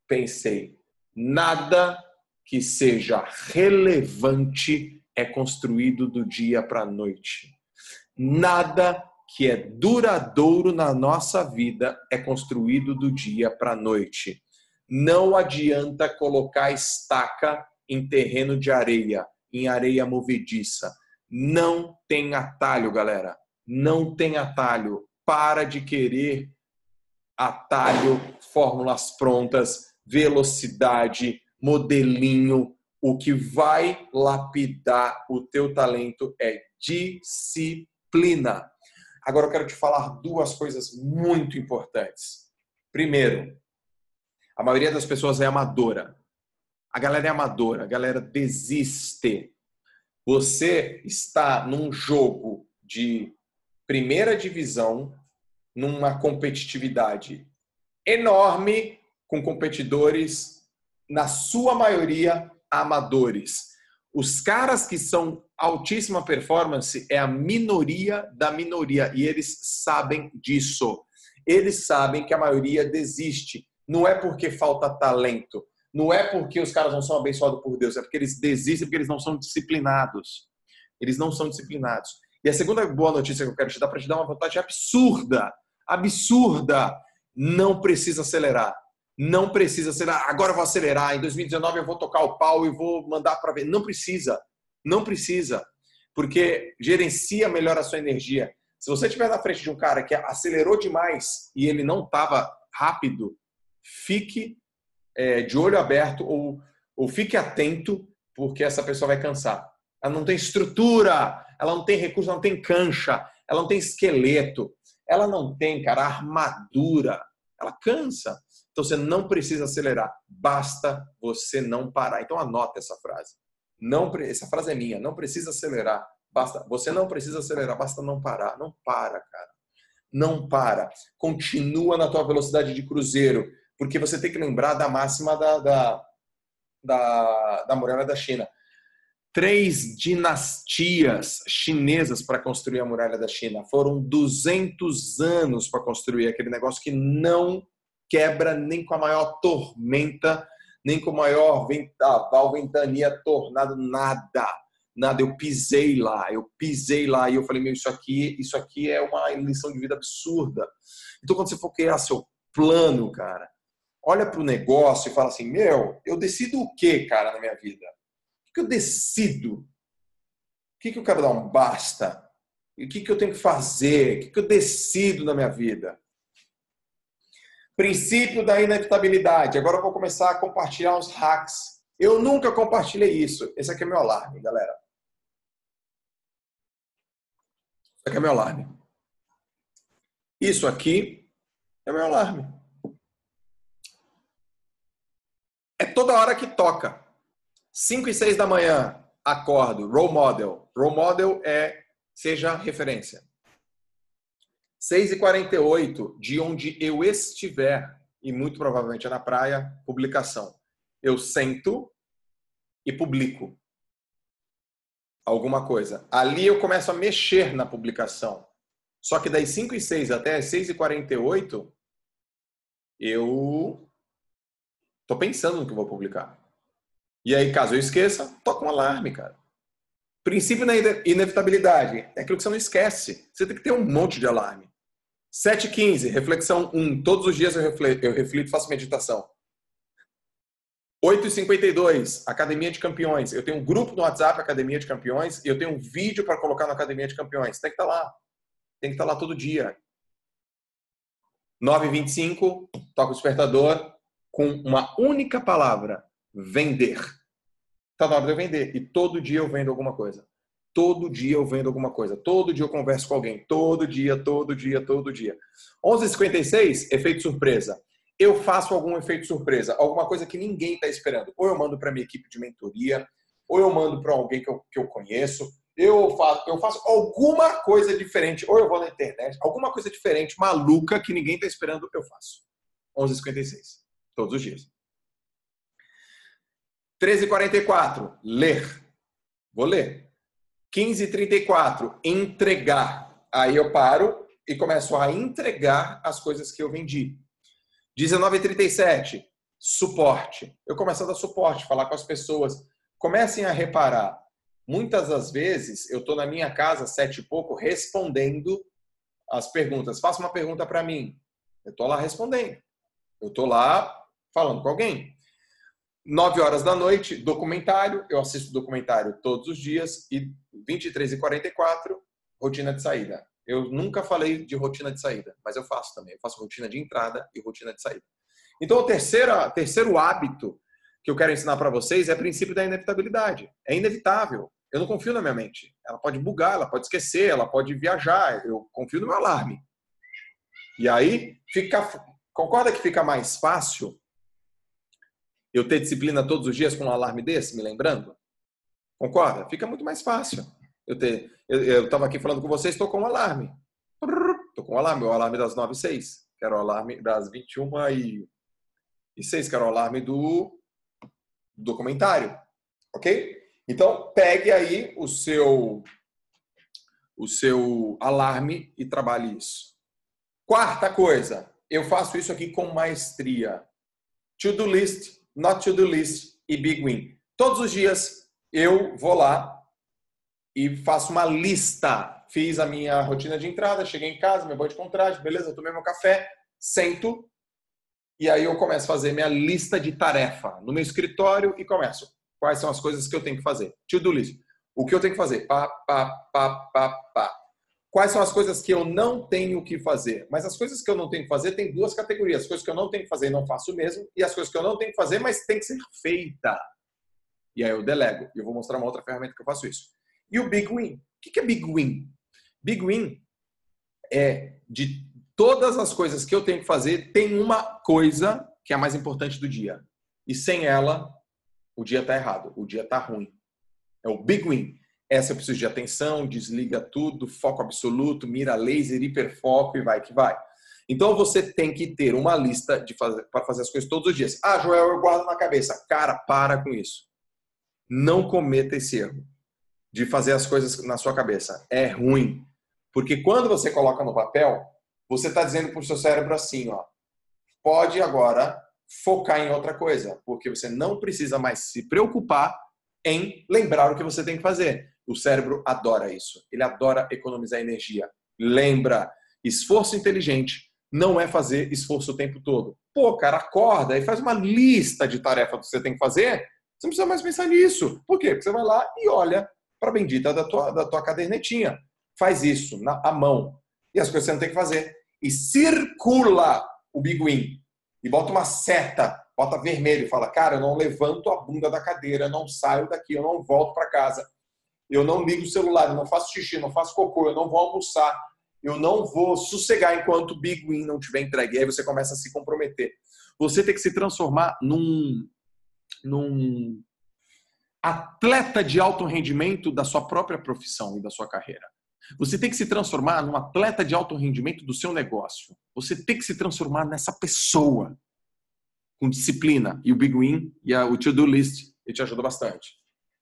pensei, nada que seja relevante é construído do dia para a noite. Nada que é duradouro na nossa vida é construído do dia para a noite. Não adianta colocar estaca em terreno de areia, em areia movediça. Não tem atalho, galera. Não tem atalho. Para de querer atalho, fórmulas prontas, velocidade, modelinho. O que vai lapidar o teu talento é disciplina. Agora eu quero te falar duas coisas muito importantes. Primeiro, a maioria das pessoas é amadora. A galera é amadora, a galera desiste. Você está num jogo de primeira divisão, numa competitividade enorme, com competidores, na sua maioria, amadores. Os caras que são altíssima performance é a minoria da minoria e eles sabem disso. Eles sabem que a maioria desiste. Não é porque falta talento, não é porque os caras não são abençoados por Deus, é porque eles desistem, porque eles não são disciplinados. Eles não são disciplinados. E a segunda boa notícia que eu quero te dar, para te dar uma vantagem absurda, absurda, não precisa acelerar. Não precisa acelerar. Agora eu vou acelerar, em 2019 eu vou tocar o pau e vou mandar para ver. Não precisa, não precisa, porque gerencia melhor a sua energia. Se você estiver na frente de um cara que acelerou demais e ele não estava rápido, fique de olho aberto ou fique atento, porque essa pessoa vai cansar. Ela não tem estrutura, ela não tem recurso, ela não tem cancha, ela não tem esqueleto, ela não tem, cara, armadura. Ela cansa. Então você não precisa acelerar, basta você não parar. Então anota essa frase. Essa frase é minha, não precisa acelerar. Você não precisa acelerar, basta não parar. Não para, cara. Não para. Continua na tua velocidade de cruzeiro, porque você tem que lembrar da máxima da muralha da China. 3 dinastias chinesas para construir a muralha da China. Foram 200 anos para construir aquele negócio que não quebra nem com a maior tormenta, nem com o maior vendaval, ventania, tornado, nada. Nada, eu pisei lá e eu falei, meu, isso aqui é uma lição de vida absurda. Então, quando você for criar seu plano, cara, olha para o negócio e fala assim, meu, eu decido o quê, cara, na minha vida? O que eu decido? O que eu quero dar um basta? E o que eu tenho que fazer? O que eu decido na minha vida? Princípio da inevitabilidade. Agora eu vou começar a compartilhar uns hacks. Eu nunca compartilhei isso. Esse aqui é meu alarme, galera. Esse aqui é meu alarme. Isso aqui é meu alarme. É toda hora que toca. 5 e 6 da manhã, acordo. Role model. Role model seja referência. 6 e 48, de onde eu estiver, e muito provavelmente é na praia, publicação. Eu sento e publico alguma coisa. Ali eu começo a mexer na publicação. Só que das 5 e 6 até as 6 e 48, eu tô pensando no que eu vou publicar. E aí, caso eu esqueça, toca um alarme, cara. Princípio da inevitabilidade. É aquilo que você não esquece. Você tem que ter um monte de alarme. 7h15, reflexão 1. Todos os dias eu reflito, faço meditação. 8h52, Academia de Campeões. Eu tenho um grupo no WhatsApp, Academia de Campeões, e eu tenho um vídeo para colocar na Academia de Campeões. Tem que estar lá. Tem que estar lá todo dia. 9h25, toca o despertador com uma única palavra. Vender. Está na hora de eu vender. E todo dia eu vendo alguma coisa. Todo dia eu vendo alguma coisa. Todo dia eu converso com alguém. Todo dia, todo dia, todo dia. 11h56, efeito surpresa. Eu faço algum efeito surpresa. Alguma coisa que ninguém está esperando. Ou eu mando para minha equipe de mentoria, ou eu mando para alguém que eu conheço. Eu faço alguma coisa diferente. Ou eu vou na internet. Alguma coisa diferente, maluca, que ninguém está esperando, eu faço. 11h56. Todos os dias. 13h44, ler. Vou ler. 15h34, entregar. Aí eu paro e começo a entregar as coisas que eu vendi. 19h37, suporte. Eu começo a dar suporte, falar com as pessoas. Comecem a reparar. Muitas das vezes, eu estou na minha casa, 7 e pouco, respondendo as perguntas. Faça uma pergunta para mim. Eu estou lá respondendo. Eu estou lá falando com alguém. 9h da noite, documentário. Eu assisto documentário todos os dias. E 23h44, rotina de saída. Eu nunca falei de rotina de saída, mas eu faço também. Eu faço rotina de entrada e rotina de saída. Então, o terceiro hábito que eu quero ensinar para vocês é o princípio da inevitabilidade. É inevitável. Eu não confio na minha mente. Ela pode bugar, ela pode esquecer, ela pode viajar. Eu confio no meu alarme. E aí, concorda que fica mais fácil eu ter disciplina todos os dias com um alarme desse, me lembrando? Concorda? Fica muito mais fácil. Eu estava aqui falando com vocês, estou com um alarme. Estou com um alarme, o alarme das 9h06, que era o alarme das 21h06, que era o alarme do documentário. Ok? Então, pegue aí o seu alarme e trabalhe isso. Quarta coisa, eu faço isso aqui com maestria. To-do list, not to-do list e big win. Todos os dias eu vou lá e faço uma lista. Fiz a minha rotina de entrada, cheguei em casa, meu banho de contraste, beleza, tomei meu café, sento e aí eu começo a fazer minha lista de tarefa no meu escritório e começo. Quais são as coisas que eu tenho que fazer? To-do list. O que eu tenho que fazer? Pá, pá, pá, pá, pá. Quais são as coisas que eu não tenho que fazer? Mas as coisas que eu não tenho que fazer tem duas categorias. As coisas que eu não tenho que fazer e não faço mesmo, e as coisas que eu não tenho que fazer, mas tem que ser feita. E aí eu delego. E eu vou mostrar uma outra ferramenta que eu faço isso. E o Big Win. O que é Big Win? Big Win é de todas as coisas que eu tenho que fazer, tem uma coisa que é a mais importante do dia. E sem ela, o dia está errado. O dia está ruim. É o Big Win. Essa eu preciso de atenção, desliga tudo, foco absoluto, mira laser, hiperfoco e vai que vai. Então você tem que ter uma lista para fazer as coisas todos os dias. Ah, Joel, eu guardo na cabeça. Cara, para com isso. Não cometa esse erro de fazer as coisas na sua cabeça. É ruim. Porque quando você coloca no papel, você está dizendo para o seu cérebro assim, ó, pode agora focar em outra coisa, porque você não precisa mais se preocupar em lembrar o que você tem que fazer. O cérebro adora isso. Ele adora economizar energia. Lembra, esforço inteligente não é fazer esforço o tempo todo. Pô, cara, acorda e faz uma lista de tarefas que você tem que fazer. Você não precisa mais pensar nisso. Por quê? Porque você vai lá e olha para a bendita da tua cadernetinha. Faz isso à mão. E as coisas que você não tem que fazer. E circula o Big Win. E bota uma seta, bota vermelho e fala, cara, eu não levanto a bunda da cadeira, eu não saio daqui, eu não volto para casa. Eu não ligo o celular, eu não faço xixi, não faço cocô, eu não vou almoçar, eu não vou sossegar enquanto o Big Win não tiver entregue. E aí você começa a se comprometer. Você tem que se transformar num atleta de alto rendimento da sua própria profissão e da sua carreira. Você tem que se transformar num atleta de alto rendimento do seu negócio. Você tem que se transformar nessa pessoa com disciplina. E o Big Win e o To-Do List te ajuda bastante.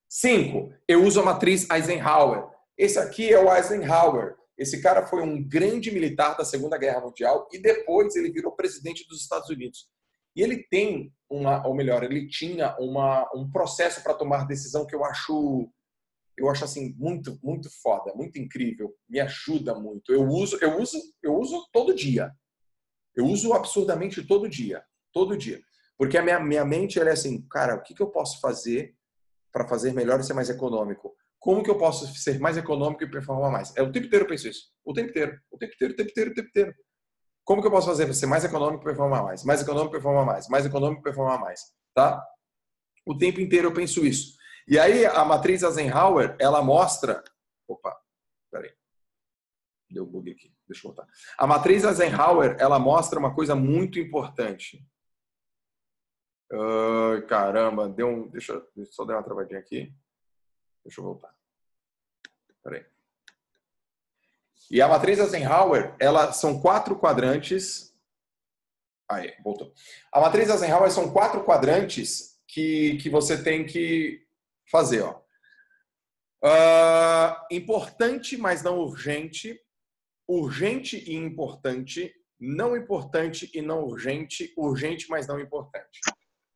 5. Eu uso a matriz Eisenhower. Esse aqui é o Eisenhower. Esse cara foi um grande militar da Segunda Guerra Mundial e depois ele virou presidente dos Estados Unidos. E ele tem ele tinha um processo para tomar decisão que eu acho assim muito, muito foda, muito incrível. Me ajuda muito. Eu uso todo dia. Eu uso absurdamente todo dia. Todo dia. Porque a minha mente ela é assim, cara, o que eu posso fazer para fazer melhor e ser mais econômico? Como que eu posso ser mais econômico e performar mais? O tempo inteiro eu penso isso. O tempo inteiro. O tempo inteiro, o tempo inteiro, o tempo inteiro. Como que eu posso fazer para ser mais econômico e performar mais? Mais econômico e performar mais. Mais econômico e performar mais. Tá? O tempo inteiro eu penso isso. E aí a matriz Eisenhower, ela mostra... Opa, peraí. Deu bug aqui. Deixa eu voltar. A matriz Eisenhower, ela mostra uma coisa muito importante. Caramba, deixa eu só dar uma travadinha aqui. Deixa eu voltar. Peraí. E a matriz Eisenhower, são 4 quadrantes. Aí, voltou. A matriz Eisenhower são 4 quadrantes que você tem que fazer. Ó. Importante, mas não urgente. Urgente e importante. Não importante e não urgente. Urgente, mas não importante.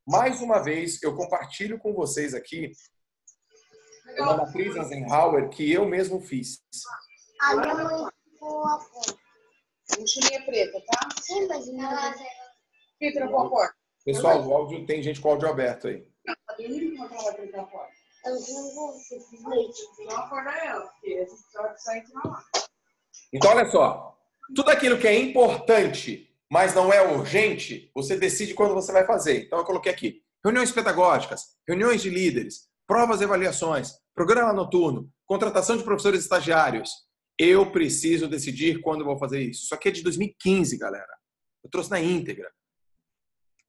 Mais uma vez, eu compartilho com vocês aqui uma matriz Eisenhower que eu mesmo fiz. A minha mãe boa. Mochilinha preta, tá? Sim, mas não. Fita na porta. Pessoal, o áudio tem gente com o áudio aberto aí. Tá dormindo quando ela vai trancar a porta? Eu não vou simplesmente. Não acordar ela, porque essa história que sai entrar lá. Então, olha só. Tudo aquilo que é importante, mas não é urgente, você decide quando você vai fazer. Então, eu coloquei aqui. Reuniões pedagógicas, reuniões de líderes, provas e avaliações, programa noturno, contratação de professores estagiários. Eu preciso decidir quando eu vou fazer isso. Isso aqui é de 2015, galera. Eu trouxe na íntegra.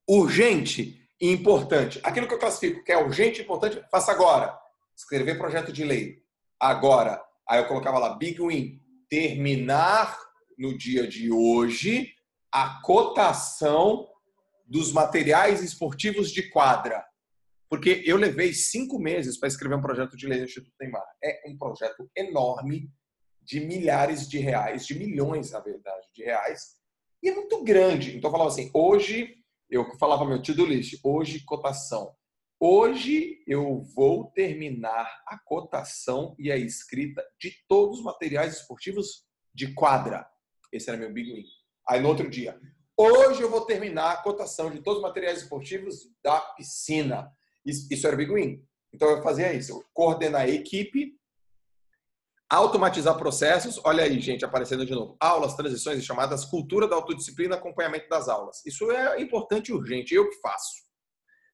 Urgente e importante. Aquilo que eu classifico que é urgente e importante, faça agora. Escrever projeto de lei. Agora. Aí eu colocava lá, Big Win. Terminar no dia de hoje a cotação dos materiais esportivos de quadra. Porque eu levei 5 meses para escrever um projeto de lei do Instituto Neymar. É um projeto enorme, de milhares de reais, de milhões, na verdade, de reais. E é muito grande. Então eu falava assim, hoje, eu falava meu to-do list, hoje cotação. Hoje eu vou terminar a cotação e a escrita de todos os materiais esportivos de quadra. Esse era meu big win. Aí no outro dia, hoje eu vou terminar a cotação de todos os materiais esportivos da piscina. Isso era big win. Então eu fazia isso, eu coordenar a equipe, automatizar processos. Olha aí, gente, aparecendo de novo. Aulas, transições e chamadas, cultura da autodisciplina, acompanhamento das aulas. Isso é importante e urgente, eu que faço.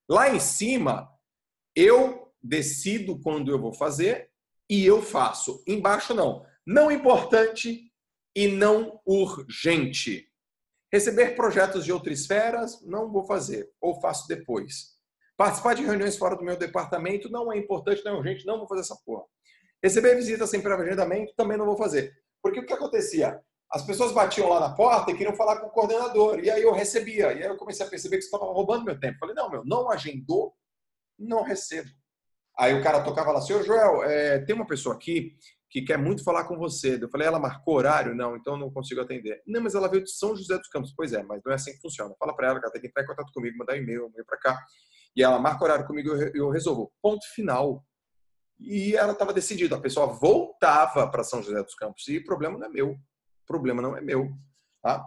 Lá em cima, eu decido quando eu vou fazer e eu faço. Embaixo, não. Não importante e não urgente. Receber projetos de outras esferas, não vou fazer. Ou faço depois. Participar de reuniões fora do meu departamento não é importante, não é urgente, não vou fazer essa porra. Receber visitas sem prévio agendamento, também não vou fazer. Porque o que acontecia? As pessoas batiam lá na porta e queriam falar com o coordenador. E aí eu recebia. E aí eu comecei a perceber que isso estava roubando meu tempo. Falei, não, não agendou, não recebo. Aí o cara tocava lá, senhor Joel, tem uma pessoa aqui que quer muito falar com você. Eu falei, ela marcou horário? Não, então não consigo atender. Não, mas ela veio de São José dos Campos. Pois é, mas não é assim que funciona. Fala para ela que ela tem que entrar em contato comigo, mandar um e-mail para cá. E ela marca horário comigo e eu resolvo. Ponto final. E ela estava decidida. A pessoa voltava para São José dos Campos. E o problema não é meu. O problema não é meu. Tá?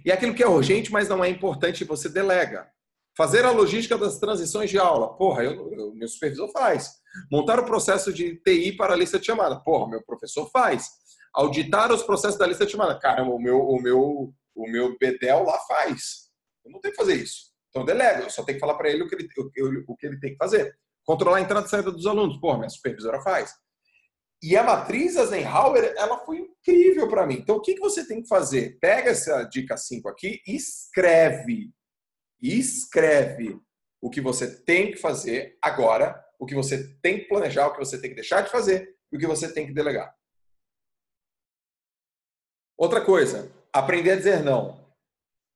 E aquilo que é urgente, mas não é importante, você delega. Fazer a logística das transições de aula. Porra, meu supervisor faz. Montar o processo de TI para a lista de chamada. Porra, meu professor faz. Auditar os processos da lista de chamada. Caramba, o meu Bedel lá faz. Eu não tenho que fazer isso. Então, eu delego. Eu só tenho que falar para ele o que ele tem que fazer. Controlar a entrada e saída dos alunos. Porra, minha supervisora faz. E a matriz Eisenhower, ela foi incrível para mim. Então, o que você tem que fazer? Pega essa dica 5 aqui e escreve. Escreve o que você tem que fazer agora, o que você tem que planejar, o que você tem que deixar de fazer e o que você tem que delegar. Outra coisa, aprender a dizer não.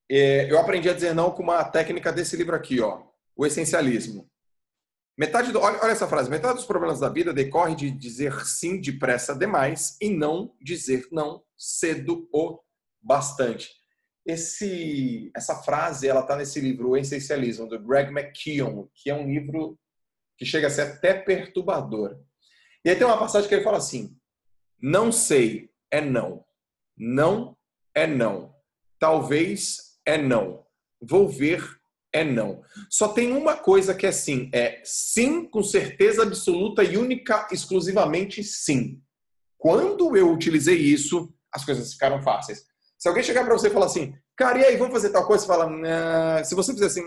Eu aprendi a dizer não com uma técnica desse livro aqui, ó, o essencialismo. Olha essa frase, metade dos problemas da vida decorre de dizer sim depressa demais e não dizer não cedo o bastante. Essa frase, ela está nesse livro, O Essencialismo, do Greg McKeown, que é um livro que chega a ser até perturbador. E aí tem uma passagem que ele fala assim, não sei é não, não é não, talvez é não, vou ver é não. Só tem uma coisa que é sim com certeza absoluta e única, exclusivamente sim. Quando eu utilizei isso, as coisas ficaram fáceis. Se alguém chegar para você e falar assim, cara, e aí, vamos fazer tal coisa? Você fala, se você fizer assim,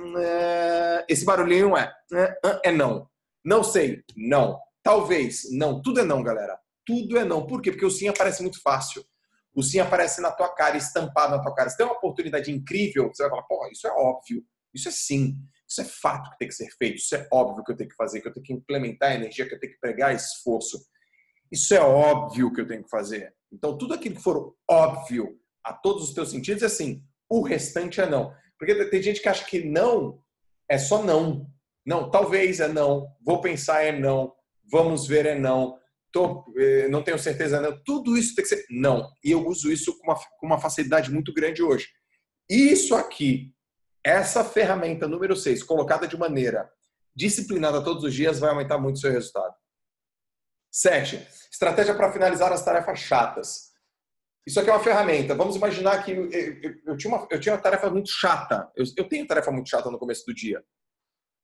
esse barulhinho é não. Não sei, não. Talvez, não. Tudo é não, galera. Tudo é não. Por quê? Porque o sim aparece muito fácil. O sim aparece na tua cara, estampado na tua cara. Se tem uma oportunidade incrível, você vai falar, pô, isso é óbvio. Isso é sim. Isso é fato que tem que ser feito. Isso é óbvio que eu tenho que fazer, que eu tenho que implementar a energia, que eu tenho que pregar esforço. Isso é óbvio que eu tenho que fazer. Então, tudo aquilo que for óbvio a todos os teus sentidos é sim. O restante é não. Porque tem gente que acha que não é só não. Não, talvez é não. Vou pensar é não. Vamos ver é não. Não tenho certeza é não. Tudo isso tem que ser não. E eu uso isso com uma facilidade muito grande hoje. Isso aqui, essa ferramenta número 6, colocada de maneira disciplinada todos os dias, vai aumentar muito o seu resultado. 7. Estratégia para finalizar as tarefas chatas. Isso aqui é uma ferramenta. Vamos imaginar que eu tinha uma tarefa muito chata. Eu tenho tarefa muito chata no começo do dia.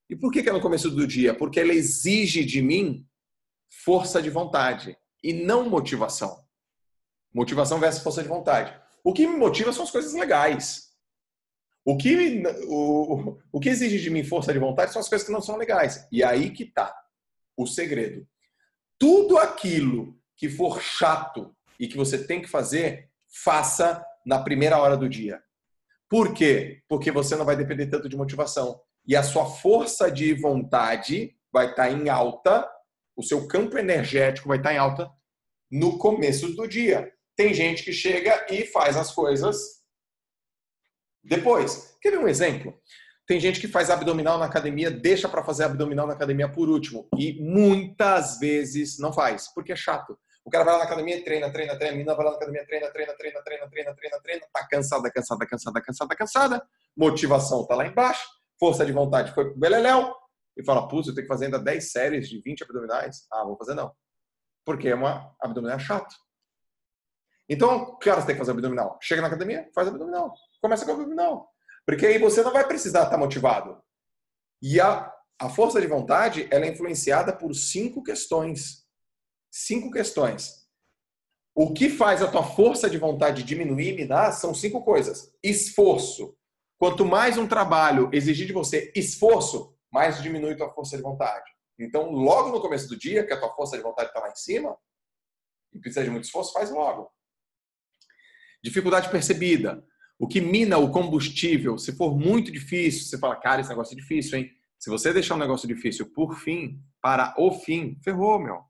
E por que é no começo do dia? Porque ela exige de mim força de vontade e não motivação. Motivação versus força de vontade. O que me motiva são as coisas legais. O que exige de mim força de vontade são as coisas que não são legais. E aí que tá o segredo. Tudo aquilo que for chato e que você tem que fazer, faça na primeira hora do dia. Por quê? Porque você não vai depender tanto de motivação. E a sua força de vontade vai estar em alta, o seu campo energético vai estar em alta no começo do dia. Tem gente que chega e faz as coisas depois. Quer ver um exemplo? Tem gente que faz abdominal na academia, deixa para fazer abdominal na academia por último. E muitas vezes não faz, porque é chato. O cara vai lá na academia e treina, a menina vai lá na academia, treina, tá cansada. Motivação tá lá embaixo, força de vontade foi pro beleléu, e fala, putz, eu tenho que fazer ainda 10 séries de 20 abdominais. Ah, vou fazer não. Porque é uma abdominal chato. Então, que horas você tem que fazer abdominal? Chega na academia, faz abdominal. Começa com abdominal. Porque aí você não vai precisar estar motivado. E a força de vontade, ela é influenciada por 5 questões. 5 questões. O que faz a tua força de vontade diminuir e minar são 5 coisas. Esforço. Quanto mais um trabalho exigir de você esforço, mais diminui tua força de vontade. Então, logo no começo do dia, que a tua força de vontade está lá em cima, e precisa de muito esforço, faz logo. Dificuldade percebida. O que mina o combustível, se for muito difícil, você fala, cara, esse negócio é difícil, hein? Se você deixar um negócio difícil por fim, para o fim, ferrou, meu.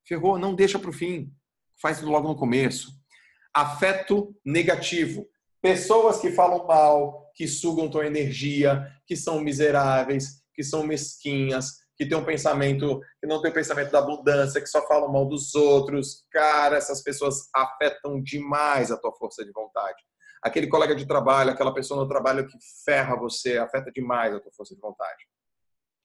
Ferrou, não deixa para o fim. Faz logo no começo. Afeto negativo. Pessoas que falam mal, que sugam tua energia, que são miseráveis, que são mesquinhas, que tem um pensamento, que não tem o pensamento da abundância, que só falam mal dos outros. Cara, essas pessoas afetam demais a tua força de vontade. Aquele colega de trabalho, aquela pessoa no trabalho que ferra você, afeta demais a tua força de vontade.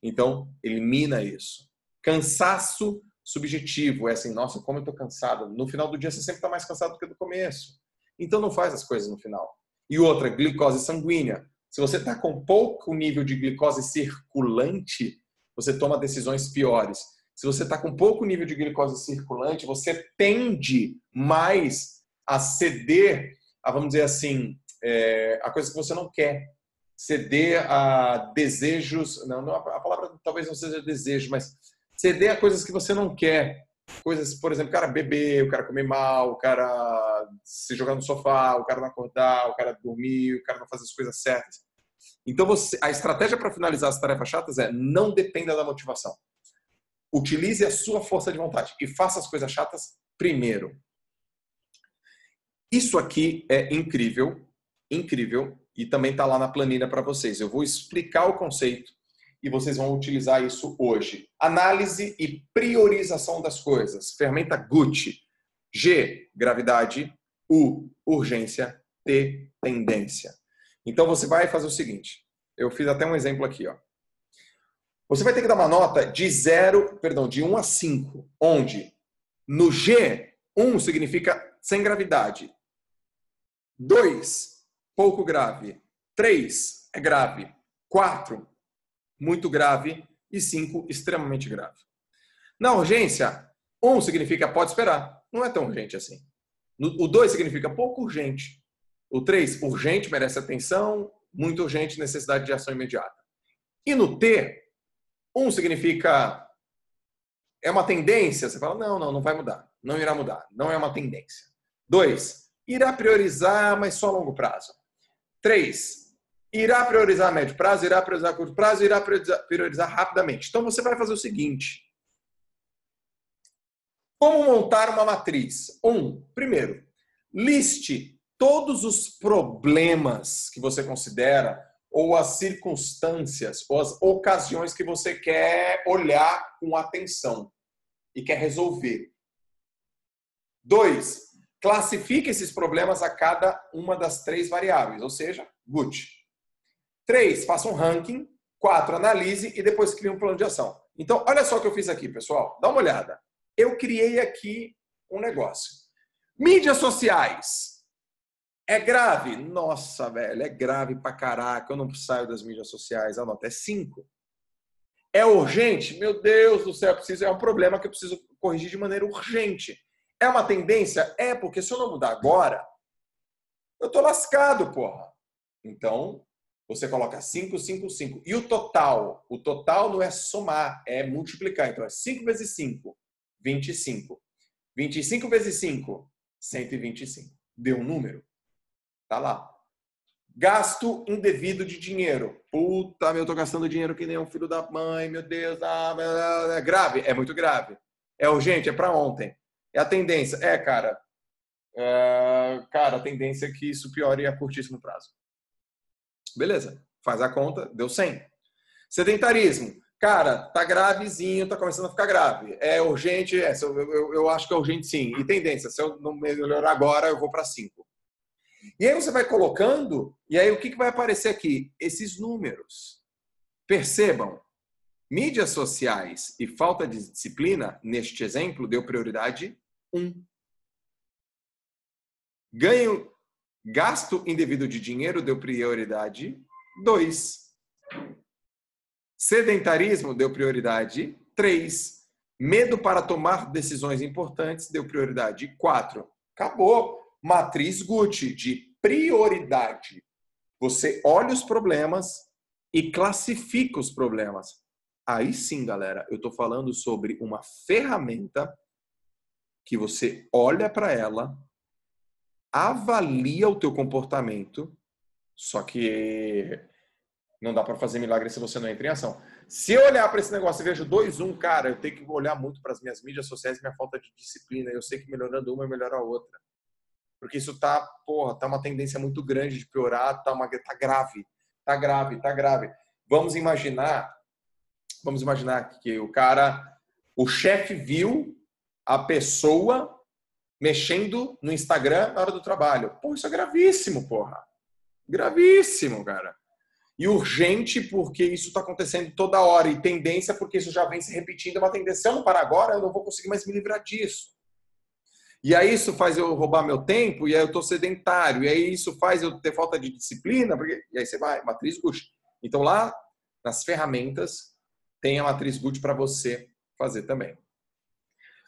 Então, elimina isso. Cansaço subjetivo, é assim, nossa, como eu tô cansado. No final do dia você sempre tá mais cansado do que no começo. Então não faz as coisas no final. E outra, glicose sanguínea. Se você tá com pouco nível de glicose circulante, você toma decisões piores. Se você está com pouco nível de glicose circulante, você tende mais a ceder, a, vamos dizer assim, a coisas que você não quer. Ceder a desejos, não, a palavra talvez não seja desejo, mas ceder a coisas que você não quer. Coisas, por exemplo, o cara beber, o cara comer mal, o cara se jogar no sofá, o cara não acordar, o cara dormir, o cara não fazer as coisas certas. Então, a estratégia para finalizar as tarefas chatas é não dependa da motivação. Utilize a sua força de vontade e faça as coisas chatas primeiro. Isso aqui é incrível, incrível, e também está lá na planilha para vocês. Eu vou explicar o conceito e vocês vão utilizar isso hoje. Análise e priorização das coisas. Ferramenta GUT. G, gravidade. U, urgência. T, tendência. Então, você vai fazer o seguinte. Eu fiz até um exemplo aqui, ó. Você vai ter que dar uma nota de 1 a 5, onde no G, 1 significa sem gravidade. 2, pouco grave. 3, é grave. 4, muito grave. E 5, extremamente grave. Na urgência, 1 significa pode esperar. Não é tão urgente assim. O 2 significa pouco urgente. O 3, urgente, merece atenção. Muito urgente, necessidade de ação imediata. E no T, 1 significa é uma tendência. Você fala, não vai mudar. Não irá mudar. Não é uma tendência. 2, irá priorizar, mas só a longo prazo. 3, irá priorizar a médio prazo, irá priorizar a curto prazo, irá priorizar rapidamente. Então, você vai fazer o seguinte. Como montar uma matriz? Primeiro, liste todos os problemas que você considera ou as circunstâncias ou as ocasiões que você quer olhar com atenção e quer resolver. 2, classifique esses problemas a cada uma das 3 variáveis, ou seja, GUT. 3, faça um ranking. 4, analise e depois crie um plano de ação. Então, olha só o que eu fiz aqui, pessoal. Dá uma olhada. Eu criei aqui um negócio. Mídias sociais. É grave? Nossa, velho, é grave pra caraca. Eu não saio das mídias sociais. A nota é 5. É urgente? Meu Deus do céu, é um problema que eu preciso corrigir de maneira urgente. É uma tendência? É, porque se eu não mudar agora, eu tô lascado, porra. Então, você coloca 5, 5, 5. E o total? O total não é somar, é multiplicar. Então, é 5 vezes 5, 25. 25 vezes 5, 125. Deu um número? Tá lá. Gasto indevido de dinheiro. Puta, eu tô gastando dinheiro que nem um filho da mãe, meu Deus. É grave? É muito grave. É urgente? É para ontem. É a tendência? Cara. Cara, a tendência é que isso piore a curtíssimo prazo. Beleza. Faz a conta, deu 100. Sedentarismo. Cara, tá gravezinho, tá começando a ficar grave. É urgente, eu acho que é urgente sim. E tendência, se eu não melhorar agora, eu vou para 5. E aí você vai colocando, e aí o que vai aparecer aqui? Esses números. Percebam, mídias sociais e falta de disciplina, neste exemplo, deu prioridade 1. Gasto indevido de dinheiro deu prioridade 2. Sedentarismo deu prioridade 3. Medo para tomar decisões importantes deu prioridade 4. Acabou. Matriz Gucci de prioridade. Você olha os problemas e classifica os problemas. Aí sim, galera, eu estou falando sobre uma ferramenta que você olha para ela, avalia o teu comportamento, só que não dá para fazer milagre se você não entra em ação. Se eu olhar para esse negócio e vejo 2-1, cara, eu tenho que olhar muito para as minhas mídias sociais e minha falta de disciplina. Eu sei que melhorando uma, melhora a outra. Porque isso tá uma tendência muito grande de piorar, tá grave. Vamos imaginar que o chefe viu a pessoa mexendo no Instagram na hora do trabalho. Pô, isso é gravíssimo, porra. Gravíssimo, cara. E urgente porque isso está acontecendo toda hora. E tendência porque isso já vem se repetindo. É uma tendência. Se eu não parar agora, eu não vou conseguir mais me livrar disso. E aí isso faz eu roubar meu tempo, e aí eu estou sedentário. E aí isso faz eu ter falta de disciplina. E aí você vai, matriz Gucci. Então lá, nas ferramentas, tem a matriz Gucci para você fazer também.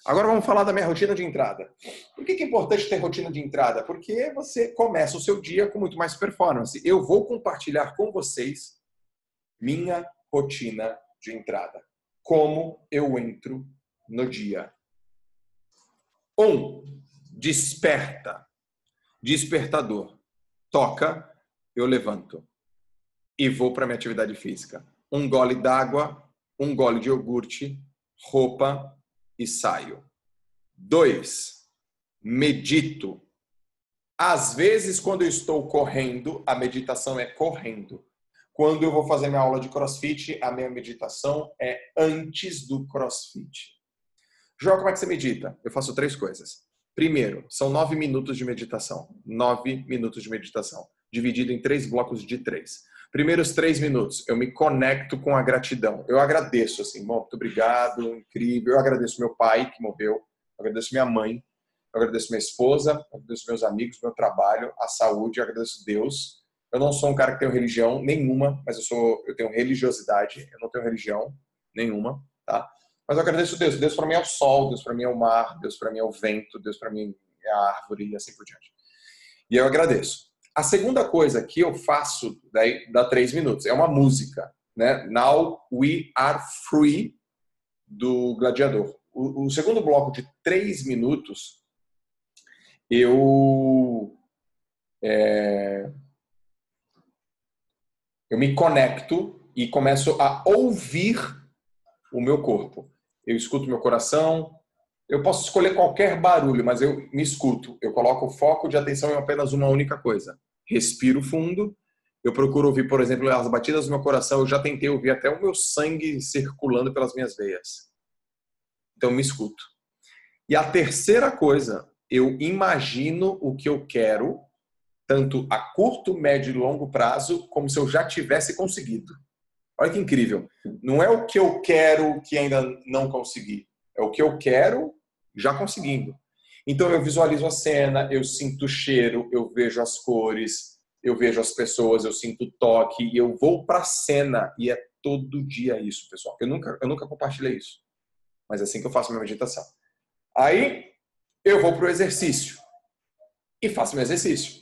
Agora vamos falar da minha rotina de entrada. Por que é importante ter rotina de entrada? Porque você começa o seu dia com muito mais performance. Eu vou compartilhar com vocês minha rotina de entrada. Como eu entro no dia. 1. Desperta. Despertador. Toca, eu levanto. E vou para minha atividade física. 1 gole d'água, 1 gole de iogurte, roupa e saio. 2. Medito. Às vezes, quando eu estou correndo, a meditação é correndo. Quando eu vou fazer minha aula de CrossFit, a minha meditação é antes do CrossFit. João, como é que você medita? Eu faço 3 coisas. Primeiro, são 9 minutos de meditação. 9 minutos de meditação. Dividido em 3 blocos de 3. Primeiros 3 minutos, eu me conecto com a gratidão. Eu agradeço, assim, muito obrigado, incrível. Eu agradeço meu pai, que morreu. Eu agradeço minha mãe. Eu agradeço minha esposa. Eu agradeço meus amigos, meu trabalho, a saúde. Eu agradeço Deus. Eu não sou um cara que tem religião nenhuma, mas eu tenho religiosidade. Eu não tenho religião nenhuma, tá? Mas eu agradeço Deus. Deus para mim é o sol, Deus para mim é o mar, Deus para mim é o vento, Deus para mim é a árvore e assim por diante. E eu agradeço. A segunda coisa que eu faço, daí dá 3 minutos, é uma música, né? Now We Are Free, do Gladiador. O segundo bloco de 3 minutos, eu me conecto e começo a ouvir o meu corpo. Eu escuto meu coração. Eu posso escolher qualquer barulho, mas eu me escuto. Eu coloco o foco de atenção em apenas uma única coisa. Respiro fundo. Eu procuro ouvir, por exemplo, as batidas do meu coração. Eu já tentei ouvir até o meu sangue circulando pelas minhas veias. Então, eu me escuto. E a terceira coisa, eu imagino o que eu quero, tanto a curto, médio e longo prazo, como se eu já tivesse conseguido. Olha que incrível. Não é o que eu quero que ainda não consegui. É o que eu quero já conseguindo. Então eu visualizo a cena, eu sinto o cheiro, eu vejo as cores, eu vejo as pessoas, eu sinto o toque e eu vou para a cena. E é todo dia isso, pessoal. Eu nunca compartilhei isso. Mas é assim que eu faço minha meditação. Aí eu vou para o exercício e faço meu exercício.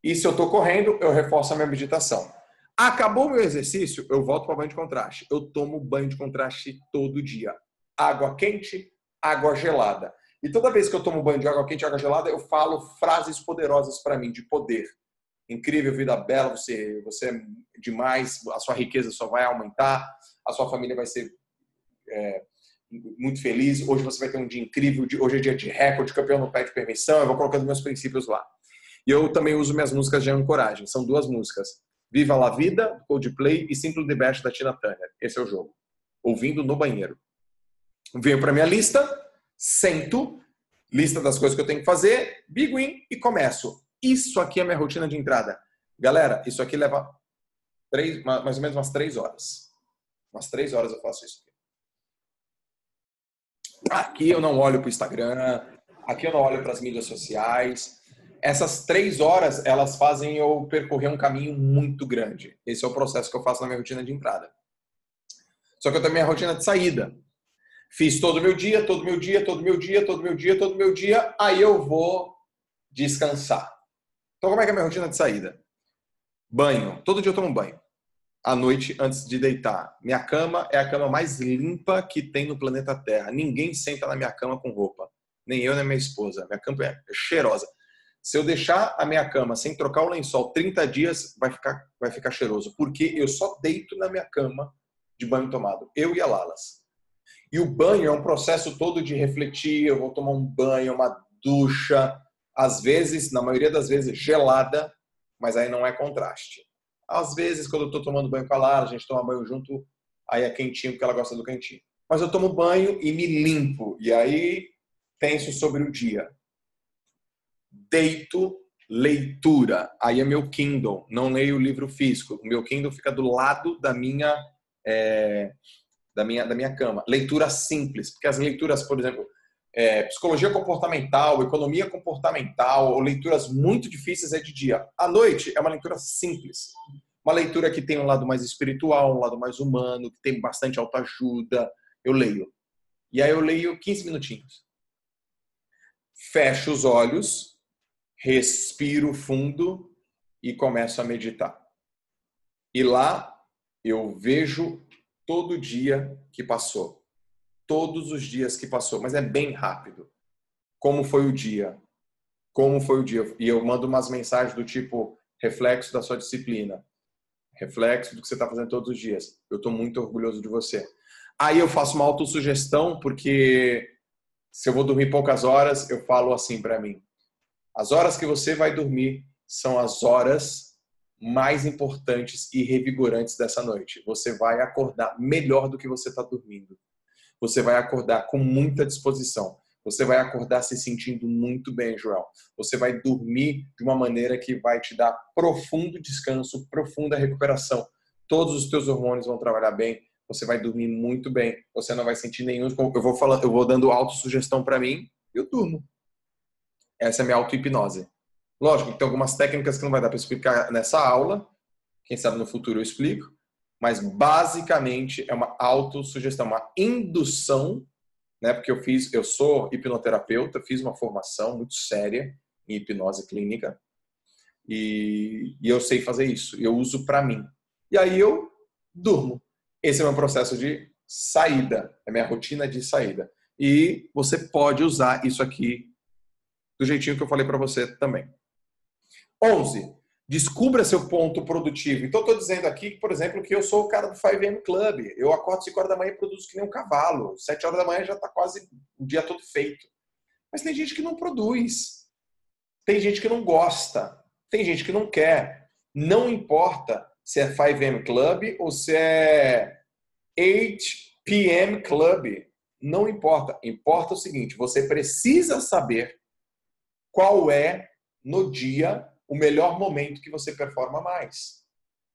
E se eu estou correndo, eu reforço a minha meditação. Acabou o meu exercício, eu volto para o banho de contraste. Eu tomo banho de contraste todo dia. Água quente, água gelada. E toda vez que eu tomo banho de água quente e água gelada, eu falo frases poderosas para mim, de poder. Incrível, vida bela, você é demais, a sua riqueza só vai aumentar, a sua família vai ser muito feliz, hoje você vai ter um dia incrível, hoje é dia de recorde, campeão não pede permissão, eu vou colocando meus princípios lá. E eu também uso minhas músicas de ancoragem, são 2 músicas. Viva la Vida, Coldplay e Simple the Best da Tina Turner. Esse é o jogo. Ouvindo no banheiro. Venho para minha lista, sento, lista das coisas que eu tenho que fazer, big win e começo. Isso aqui é a minha rotina de entrada. Galera, isso aqui leva mais ou menos umas 3 horas. Umas 3 horas eu faço isso. Aqui eu não olho para o Instagram, aqui eu não olho para as mídias sociais. Essas 3 horas, elas fazem eu percorrer um caminho muito grande. Esse é o processo que eu faço na minha rotina de entrada. Só que eu tenho minha rotina de saída. Fiz todo o meu dia, todo o meu dia, todo o meu dia, todo o meu dia, todo o meu dia, aí eu vou descansar. Então como é que é a minha rotina de saída? Banho. Todo dia eu tomo banho. À noite, antes de deitar. Minha cama é a cama mais limpa que tem no planeta Terra. Ninguém senta na minha cama com roupa. Nem eu, nem minha esposa. Minha cama é cheirosa. Se eu deixar a minha cama sem trocar o lençol 30 dias, vai ficar cheiroso. Porque eu só deito na minha cama de banho tomado. Eu e a Lalas. E o banho é um processo todo de refletir. Eu vou tomar um banho, uma ducha. Às vezes, na maioria das vezes, gelada. Mas aí não é contraste. Às vezes, quando eu estou tomando banho com a Lara, a gente toma banho junto, aí é quentinho, porque ela gosta do quentinho. Mas eu tomo banho e me limpo. E aí, penso sobre o dia. Deito, leitura. Aí é meu Kindle. Não leio o livro físico. O meu Kindle fica do lado da minha cama. Leitura simples. Porque as leituras, por exemplo, psicologia comportamental, economia comportamental, ou leituras muito difíceis é de dia. À noite é uma leitura simples. Uma leitura que tem um lado mais espiritual, um lado mais humano, que tem bastante autoajuda. Eu leio. E aí eu leio 15 minutinhos. Fecho os olhos, respiro fundo e começo a meditar. E lá eu vejo todo dia que passou. Todos os dias que passou, mas é bem rápido. Como foi o dia? Como foi o dia? E eu mando umas mensagens do tipo, reflexo da sua disciplina. Reflexo do que você está fazendo todos os dias. Eu estou muito orgulhoso de você. Aí eu faço uma autossugestão, porque se eu vou dormir poucas horas, eu falo assim para mim. As horas que você vai dormir são as horas mais importantes e revigorantes dessa noite. Você vai acordar melhor do que você está dormindo. Você vai acordar com muita disposição. Você vai acordar se sentindo muito bem, Joel. Você vai dormir de uma maneira que vai te dar profundo descanso, profunda recuperação. Todos os teus hormônios vão trabalhar bem. Você vai dormir muito bem. Você não vai sentir nenhum... Eu vou dando autossugestão para mim e eu durmo. Essa é a minha auto-hipnose. Lógico que tem algumas técnicas que não vai dar para explicar nessa aula. Quem sabe no futuro eu explico. Mas basicamente é uma autossugestão, uma indução, né? Porque eu sou hipnoterapeuta, fiz uma formação muito séria em hipnose clínica e eu sei fazer isso. Eu uso para mim. E aí eu durmo. Esse é o meu processo de saída, é a minha rotina de saída. E você pode usar isso aqui do jeitinho que eu falei para você também. 11. Descubra seu ponto produtivo. Então, estou dizendo aqui, por exemplo, que eu sou o cara do 5am Club. Eu acordo 5 horas da manhã e produzo que nem um cavalo. 7 horas da manhã já está quase o dia todo feito. Mas tem gente que não produz. Tem gente que não gosta. Tem gente que não quer. Não importa se é 5am Club ou se é 8pm Club. Não importa. Importa o seguinte, você precisa saber qual é, no dia, o melhor momento que você performa mais.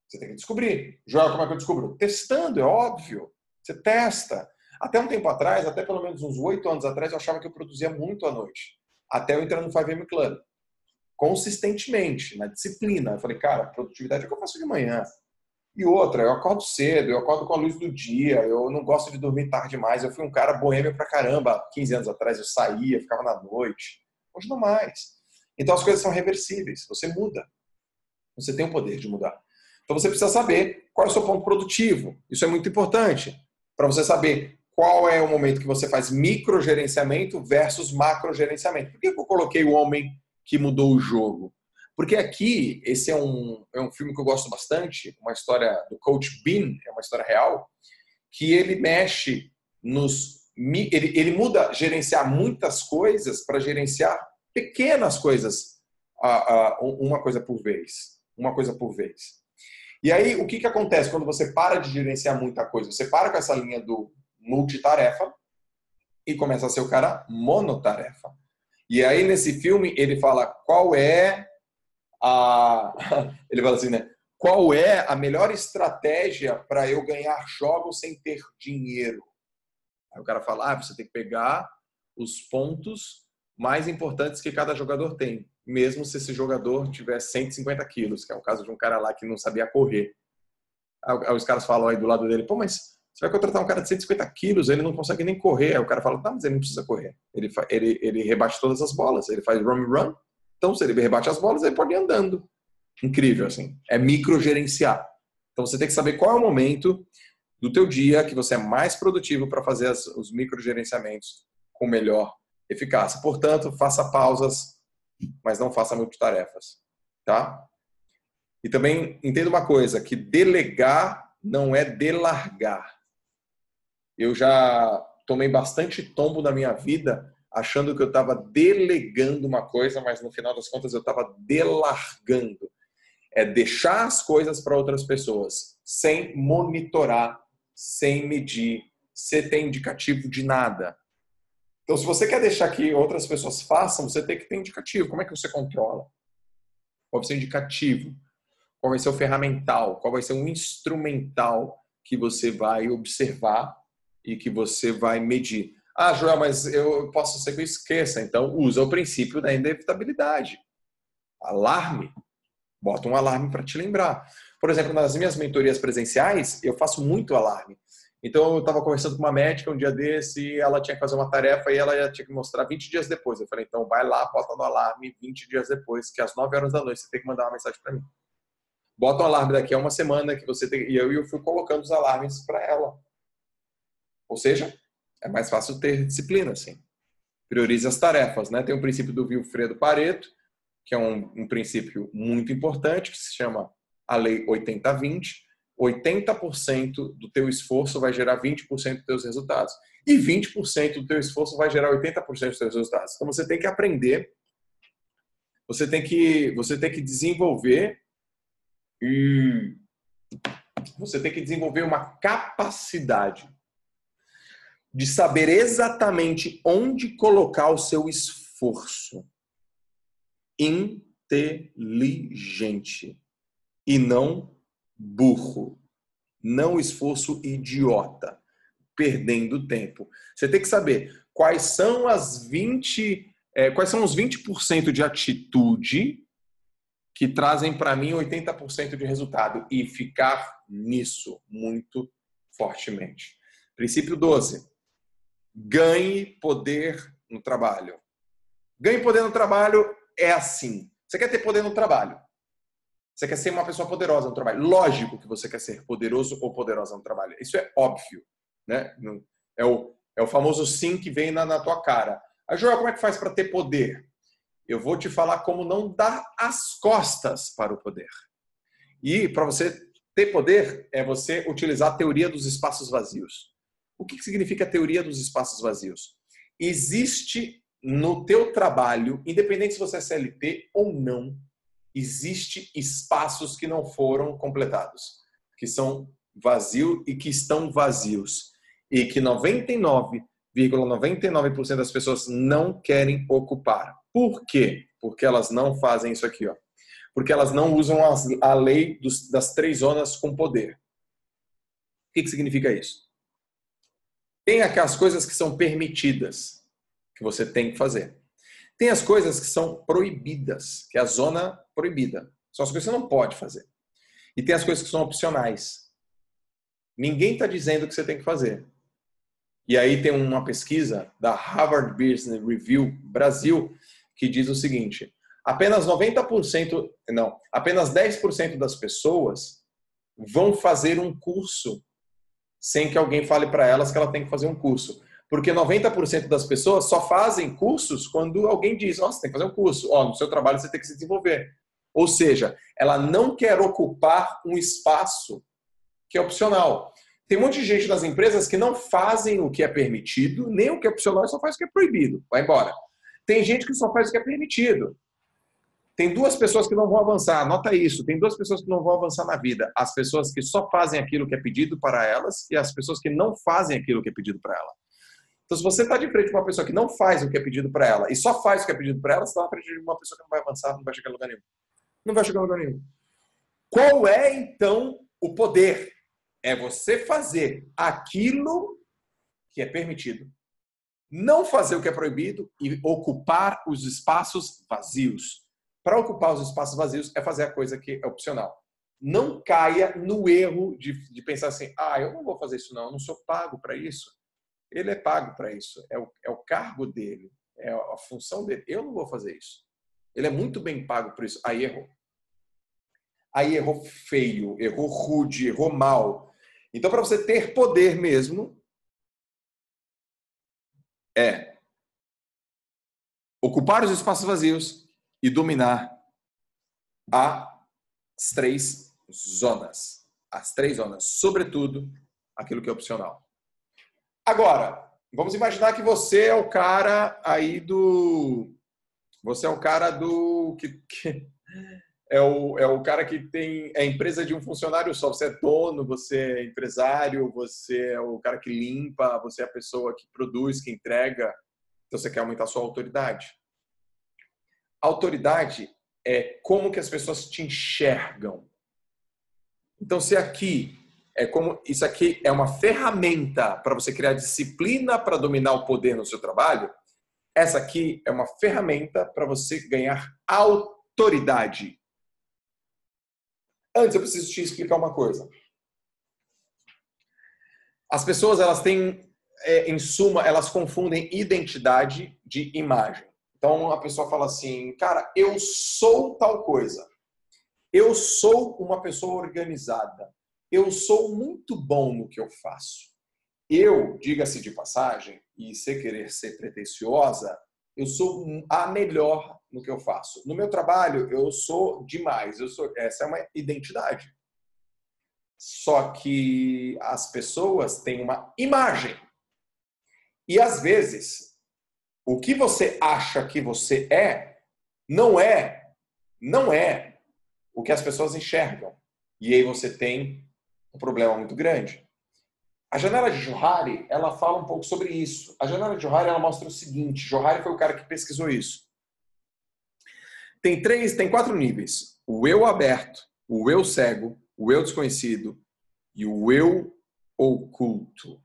Você tem que descobrir. Joel, como é que eu descubro? Testando, é óbvio. Você testa. Até um tempo atrás, até pelo menos uns 8 anos atrás, eu achava que eu produzia muito à noite. Até eu entrar no 5am Club. Consistentemente, na disciplina. Eu falei, cara, produtividade é o que eu faço de manhã. E outra, eu acordo cedo, eu acordo com a luz do dia, eu não gosto de dormir tarde demais. Eu fui um cara boêmio pra caramba. 15 anos atrás eu saía, ficava na noite. Hoje não mais. Então as coisas são reversíveis. Você muda. Você tem o poder de mudar. Então você precisa saber qual é o seu ponto produtivo. Isso é muito importante. Para você saber qual é o momento que você faz microgerenciamento versus macrogerenciamento. Por que eu coloquei o homem que mudou o jogo? Porque aqui, esse é um filme que eu gosto bastante, uma história do Coach Bean, é uma história real, que ele mexe ele muda gerenciar muitas coisas para gerenciar pequenas coisas, uma coisa por vez. Uma coisa por vez. E aí, o que que acontece quando você para de gerenciar muita coisa? Você para com essa linha do multitarefa e começa a ser o cara monotarefa. E aí, nesse filme, ele fala qual é a... Ele fala assim, né? Qual é a melhor estratégia para eu ganhar jogos sem ter dinheiro? Aí o cara fala, você tem que pegar os pontos mais importantes que cada jogador tem, mesmo se esse jogador tiver 150 quilos, que é o caso de um cara lá que não sabia correr. Aí os caras falam aí do lado dele, mas você vai contratar um cara de 150 quilos, ele não consegue nem correr. Aí o cara fala, mas ele não precisa correr. Ele rebate todas as bolas, ele faz run. Então, se ele rebate as bolas, ele pode ir andando. Incrível, assim. É microgerenciar. Então, você tem que saber qual é o momento do teu dia que você é mais produtivo para fazer os microgerenciamentos com melhor eficácia. Portanto, faça pausas, mas não faça multitarefas, tá? E também entenda uma coisa, que delegar não é delargar. Eu já tomei bastante tombo na minha vida achando que eu estava delegando uma coisa, mas no final das contas eu estava delargando. É deixar as coisas para outras pessoas, sem monitorar, sem medir, sem ter indicativo de nada. Então, se você quer deixar que outras pessoas façam, você tem que ter indicativo. Como é que você controla? Qual vai ser o indicativo? Qual vai ser o ferramental? Qual vai ser o instrumental que você vai observar e que você vai medir? Joel, mas eu posso ser que eu esqueça. Então, usa o princípio da inevitabilidade. Alarme. Bota um alarme para te lembrar. Por exemplo, nas minhas mentorias presenciais, eu faço muito alarme. Então, eu estava conversando com uma médica um dia desse e ela tinha que fazer uma tarefa e ela tinha que mostrar 20 dias depois. Eu falei, então vai lá, bota no alarme 20 dias depois, que às 9 horas da noite você tem que mandar uma mensagem para mim. Bota um alarme daqui a uma semana que você tem... E eu fui colocando os alarmes para ela. Ou seja, é mais fácil ter disciplina, assim. Priorize as tarefas, né? Tem um princípio do Vilfredo Pareto, que é um princípio muito importante, que se chama a lei 80-20. 80% do teu esforço vai gerar 20% dos teus resultados. E 20% do teu esforço vai gerar 80% dos teus resultados. Então você tem que aprender, você tem que desenvolver uma capacidade de saber exatamente onde colocar o seu esforço. Inteligente e não burro. Não esforço idiota, perdendo tempo. Você tem que saber quais são os 20% de atitude que trazem para mim 80% de resultado e ficar nisso muito fortemente. Princípio 12. Ganhe poder no trabalho. Ganhe poder no trabalho é assim. Você quer ter poder no trabalho? Você quer ser uma pessoa poderosa no trabalho? Lógico que você quer ser poderoso ou poderosa no trabalho. Isso é óbvio, né? É o famoso sim que vem na tua cara. Joel, como é que faz para ter poder? Eu vou te falar como não dar as costas para o poder. E para você ter poder é você utilizar a teoria dos espaços vazios. O que significa a teoria dos espaços vazios? Existe no teu trabalho, independente se você é CLT ou não, existe espaços que não foram completados, que são vazios e que estão vazios. E que 99,99% das pessoas não querem ocupar. Por quê? Porque elas não fazem isso aqui, ó. Porque elas não usam a lei das 3 zonas com poder. O que significa isso? Tem aquelas coisas que são permitidas, que você tem que fazer. Tem as coisas que são proibidas, que é a zona proibida. São as coisas que você não pode fazer. E tem as coisas que são opcionais. Ninguém está dizendo que você tem que fazer. E aí tem uma pesquisa da Harvard Business Review Brasil que diz o seguinte: apenas 10% das pessoas vão fazer um curso sem que alguém fale para elas que ela tem que fazer um curso. Porque 90% das pessoas só fazem cursos quando alguém diz, você tem que fazer um curso, no seu trabalho você tem que se desenvolver. Ou seja, ela não quer ocupar um espaço que é opcional. Tem um monte de gente nas empresas que não fazem o que é permitido, nem o que é opcional, só faz o que é proibido. Vai embora. Tem gente que só faz o que é permitido. Tem duas pessoas que não vão avançar, anota isso. Tem duas pessoas que não vão avançar na vida. As pessoas que só fazem aquilo que é pedido para elas e as pessoas que não fazem aquilo que é pedido para ela. Então, se você está de frente com uma pessoa que não faz o que é pedido para ela e só faz o que é pedido para ela, você está na frente de uma pessoa que não vai avançar, não vai chegar a lugar nenhum. Não vai chegar a lugar nenhum. Qual é, então, o poder? É você fazer aquilo que é permitido, não fazer o que é proibido e ocupar os espaços vazios. Para ocupar os espaços vazios é fazer a coisa que é opcional. Não caia no erro de pensar assim, eu não vou fazer isso não, eu não sou pago para isso. Ele é pago para isso, é o cargo dele, é a função dele. Eu não vou fazer isso. Ele é muito bem pago por isso. Aí errou. Aí errou feio, errou rude, errou mal. Então, para você ter poder mesmo, é ocupar os espaços vazios e dominar as três zonas. As três zonas, sobretudo aquilo que é opcional. Agora, vamos imaginar que você é o cara aí do... Você é o cara do... É o cara que tem a empresa de um funcionário só. Você é dono, você é empresário, você é o cara que limpa, você é a pessoa que produz, que entrega. Então você quer aumentar a sua autoridade. Autoridade é como que as pessoas te enxergam. Então se aqui isso aqui é uma ferramenta para você criar disciplina para dominar o poder no seu trabalho, essa aqui é uma ferramenta para você ganhar autoridade. Antes, eu preciso te explicar uma coisa. As pessoas, elas têm, em suma, elas confundem identidade de imagem. Então, a pessoa fala assim, cara, eu sou tal coisa. Eu sou uma pessoa organizada. Eu sou muito bom no que eu faço. Eu, diga-se de passagem, e sem querer ser pretensiosa, eu sou a melhor no que eu faço. No meu trabalho, eu sou demais. Essa é uma identidade. Só que as pessoas têm uma imagem. E, às vezes, o que você acha que você não é o que as pessoas enxergam. E aí você tem um problema muito grande. A janela de Johari, ela fala um pouco sobre isso. A janela de Johari, ela mostra o seguinte. Johari foi o cara que pesquisou isso. Tem 4 níveis. O eu aberto, o eu cego, o eu desconhecido e o eu oculto.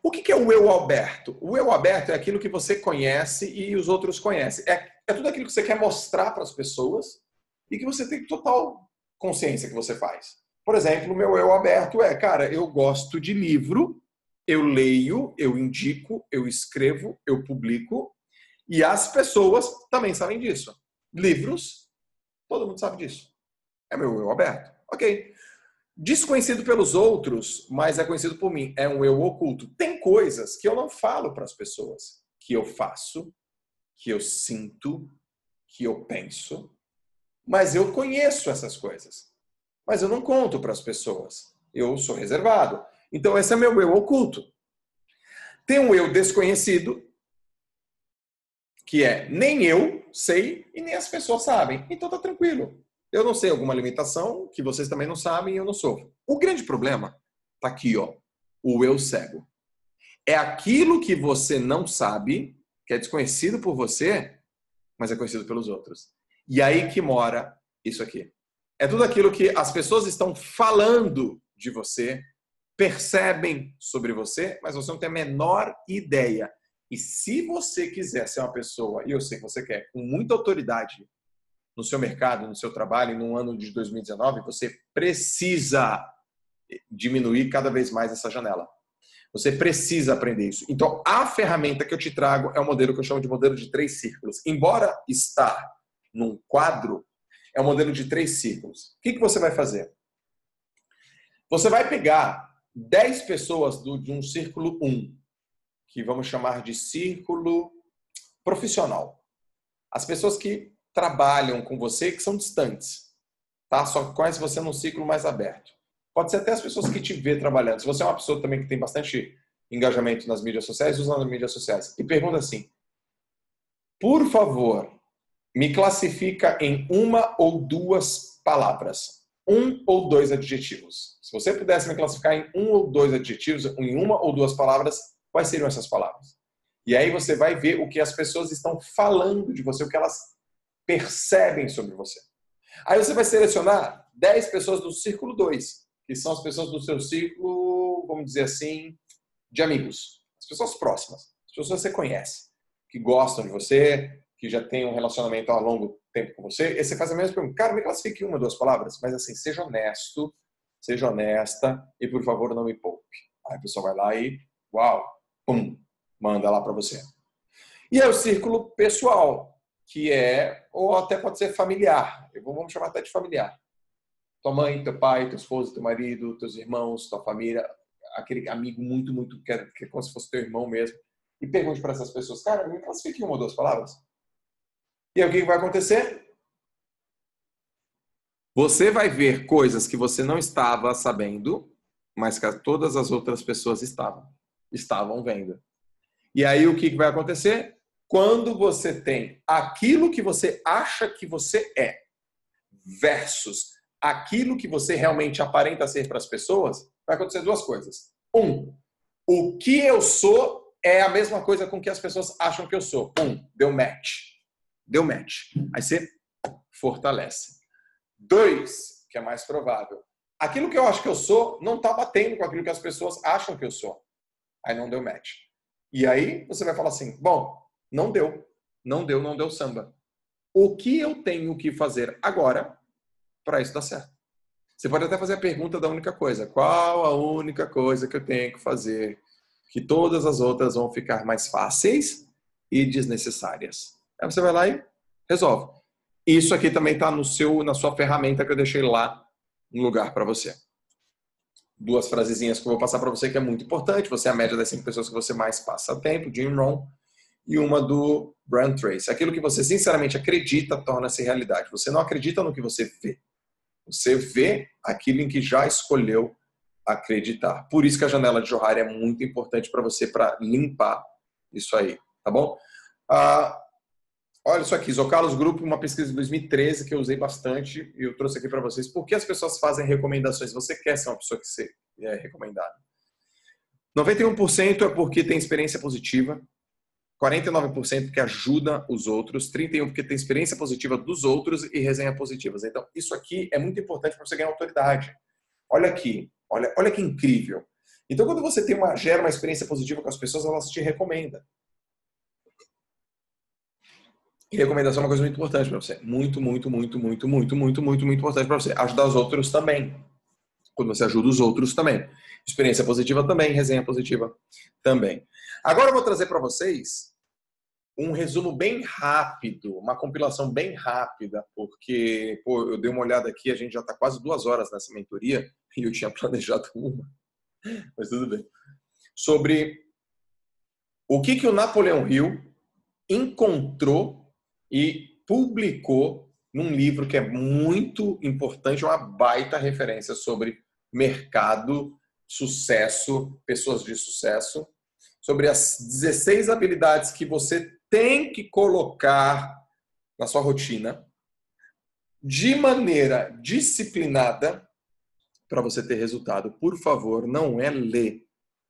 O que é o eu aberto? O eu aberto é aquilo que você conhece e os outros conhecem. É tudo aquilo que você quer mostrar para as pessoas e que você tem total consciência que você faz. Por exemplo, o meu eu aberto cara, eu gosto de livro, eu leio, eu indico, eu escrevo, eu publico, e as pessoas também sabem disso. Livros, todo mundo sabe disso. É meu eu aberto. Ok. Desconhecido pelos outros, mas é conhecido por mim. É um eu oculto. Tem coisas que eu não falo para as pessoas, que eu faço, que eu sinto, que eu penso, mas eu conheço essas coisas. Mas eu não conto para as pessoas. Eu sou reservado. Então, esse é meu eu oculto. Tem um eu desconhecido, que nem eu sei e nem as pessoas sabem. Então, tá tranquilo. Eu não sei alguma limitação que vocês também não sabem e eu não sofro. O grande problema tá aqui, ó. O eu cego. É aquilo que você não sabe, que é desconhecido por você, mas é conhecido pelos outros. E aí que mora isso aqui. É tudo aquilo que as pessoas estão falando de você, percebem sobre você, mas você não tem a menor ideia. E se você quiser ser uma pessoa, e eu sei que você quer, com muita autoridade no seu mercado, no seu trabalho, no ano de 2019, você precisa diminuir cada vez mais essa janela. Você precisa aprender isso. Então, a ferramenta que eu te trago é um modelo que eu chamo de modelo de 3 círculos. Embora estar num quadro, é um modelo de 3 círculos. O que você vai fazer? Você vai pegar 10 pessoas de um círculo 1, que vamos chamar de círculo profissional. As pessoas que trabalham com você, que são distantes, tá? Só conhece você num ciclo mais aberto. Pode ser até as pessoas que te vê trabalhando. Se você é uma pessoa também que tem bastante engajamento nas mídias sociais, usa nas mídias sociais. E pergunta assim, por favor, me classifica em uma ou duas palavras. Um ou dois adjetivos. Se você pudesse me classificar em um ou dois adjetivos, em uma ou duas palavras, quais seriam essas palavras? E aí você vai ver o que as pessoas estão falando de você, o que elas percebem sobre você. Aí você vai selecionar 10 pessoas do círculo 2, que são as pessoas do seu círculo, vamos dizer assim, de amigos. As pessoas próximas, as pessoas que você conhece, que gostam de você, que já tem um relacionamento há longo tempo com você. E você faz a mesma pergunta. Cara, me classifique em uma ou duas palavras, mas assim, seja honesto, seja honesta e, por favor, não me poupe. Aí a pessoa vai lá e, uau, pum, manda lá para você. E é o círculo pessoal, que é, ou até pode ser familiar. Vamos chamar até de familiar. Tua mãe, teu pai, tua esposa, teu marido, teus irmãos, tua família, aquele amigo muito, muito, que é como se fosse teu irmão mesmo. E pergunte para essas pessoas, cara, me classifique em uma ou duas palavras. E aí o que vai acontecer? Você vai ver coisas que você não estava sabendo, mas que todas as outras pessoas estavam vendo. E aí o que vai acontecer? Quando você tem aquilo que você acha que você é versus aquilo que você realmente aparenta ser para as pessoas, vai acontecer duas coisas. O que eu sou é a mesma coisa com que as pessoas acham que eu sou. Deu match. Deu match. Aí você fortalece. 2, que é mais provável. Aquilo que eu acho que eu sou não está batendo com aquilo que as pessoas acham que eu sou. Aí não deu match. E aí você vai falar assim, bom, não deu samba. O que eu tenho que fazer agora para isso dar certo? Você pode até fazer a pergunta da única coisa. Qual a única coisa que eu tenho que fazer que todas as outras vão ficar mais fáceis e desnecessárias? Aí você vai lá e resolve. Isso aqui também está na sua ferramenta que eu deixei lá no lugar para você. 2 frasezinhas que eu vou passar para você que é muito importante. Você é a média das 5 pessoas que você mais passa tempo, Jim Rohn. E uma do Brian Tracy. Aquilo que você sinceramente acredita torna-se realidade. Você não acredita no que você vê. Você vê aquilo em que já escolheu acreditar. Por isso que a janela de Johari é muito importante para você, para limpar isso aí. Tá bom? Olha isso aqui, Zocalos Group, uma pesquisa de 2013 que eu usei bastante e eu trouxe aqui para vocês. Por que as pessoas fazem recomendações? Você quer ser uma pessoa que você é recomendada? 91% é porque tem experiência positiva, 49% porque ajuda os outros, 31% porque tem experiência positiva dos outros e resenha positivas. Então, isso aqui é muito importante para você ganhar autoridade. Olha aqui, olha que incrível. Então, quando você gera uma experiência positiva com as pessoas, elas te recomendam. E recomendação é uma coisa muito importante para você. Muito importante para você. Ajudar os outros também. Quando você ajuda os outros também. Experiência positiva também, resenha positiva também. Agora eu vou trazer para vocês um resumo bem rápido, uma compilação bem rápida, porque eu dei uma olhada aqui, a gente já está quase 2 horas nessa mentoria e eu tinha planejado uma, mas tudo bem. Sobre o que o Napoleão Hill encontrou e publicou num livro que é muito importante, uma baita referência sobre mercado, sucesso, pessoas de sucesso, sobre as 16 habilidades que você tem que colocar na sua rotina de maneira disciplinada para você ter resultado. Por favor, não é ler,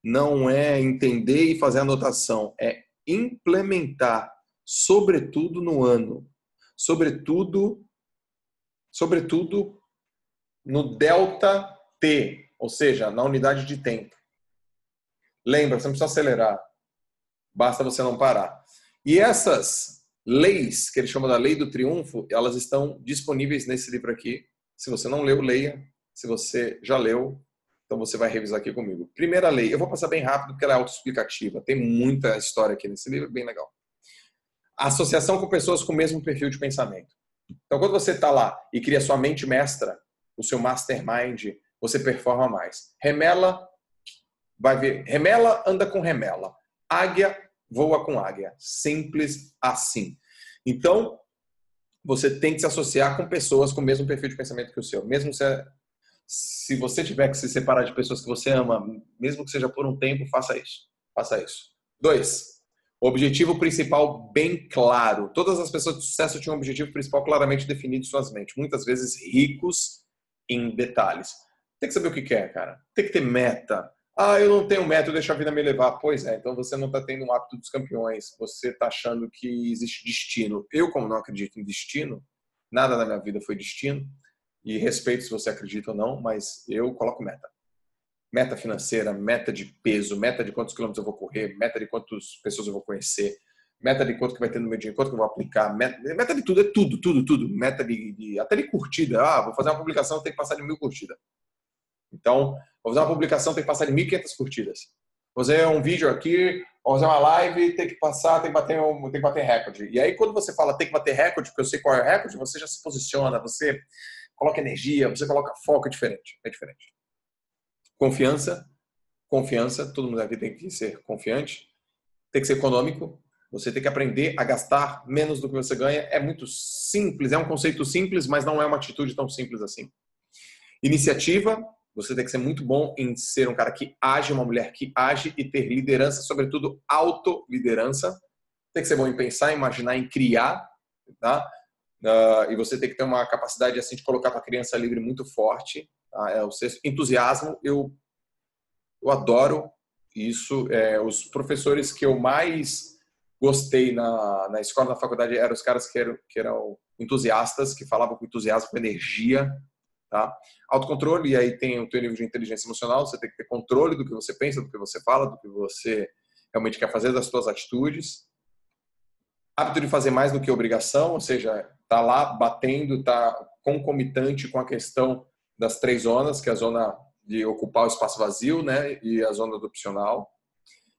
não é entender e fazer anotação, é implementar, sobretudo no ano, sobretudo no delta T, ou seja, na unidade de tempo. Lembra, você não precisa acelerar, basta você não parar. E essas leis, que ele chama da lei do triunfo, elas estão disponíveis nesse livro aqui. Se você não leu, leia. Se você já leu, então você vai revisar aqui comigo. Primeira lei, eu vou passar bem rápido porque ela é autoexplicativa. Tem muita história aqui nesse livro, bem legal. Associação com pessoas com o mesmo perfil de pensamento. Então, quando você está lá e cria sua mente mestra, o seu mastermind, você performa mais. Remela, vai ver. Remela anda com remela. Águia voa com águia. Simples assim. Então, você tem que se associar com pessoas com o mesmo perfil de pensamento que o seu. Mesmo se você tiver que se separar de pessoas que você ama, mesmo que seja por um tempo, faça isso. Faça isso. 2. Objetivo principal bem claro. Todas as pessoas de sucesso tinham um objetivo principal claramente definido em suas mentes. Muitas vezes ricos em detalhes. Tem que saber o que quer, cara. Tem que ter meta. Ah, eu não tenho meta, eu deixo a vida me levar. Pois é, então você não está tendo um hábito dos campeões. Você está achando que existe destino. Eu, como não acredito em destino, nada na minha vida foi destino. E respeito se você acredita ou não, mas eu coloco meta. Meta financeira, meta de peso, meta de quantos quilômetros eu vou correr, meta de quantas pessoas eu vou conhecer, meta de quanto que vai ter no meu dinheiro, quanto que eu vou aplicar, meta de tudo, é tudo, tudo, tudo. Meta até de curtida. Ah, vou fazer uma publicação, tem que passar de 1000 curtidas. Então, vou fazer uma publicação, tem que passar de 1500 curtidas. Vou fazer um vídeo aqui, vou fazer uma live, tem que passar, tem que bater recorde. E aí, quando você fala tem que bater recorde, porque eu sei qual é o recorde, você já se posiciona, você coloca energia, você coloca foco, é diferente. É diferente. Confiança, todo mundo aqui tem que ser confiante, tem que ser econômico, você tem que aprender a gastar menos do que você ganha. É muito simples, é um conceito simples, mas não é uma atitude tão simples assim. Iniciativa, você tem que ser muito bom em ser um cara que age, uma mulher que age e ter liderança, sobretudo autoliderança. Tem que ser bom em pensar, imaginar, em criar, tá? E você tem que ter uma capacidade assim de colocar para a criança livre muito forte. É o sexto. Entusiasmo, eu adoro isso. Os professores que eu mais gostei na escola, na faculdade, eram os caras que eram entusiastas, que falavam com entusiasmo, com energia. Tá? Autocontrole, e aí tem o teu nível de inteligência emocional, você tem que ter controle do que você pensa, do que você fala, do que você realmente quer fazer, das suas atitudes. Hábito de fazer mais do que obrigação, ou seja, tá lá batendo, tá concomitante com a questão das 3 zonas, que é a zona de ocupar o espaço vazio, né, e a zona do opcional.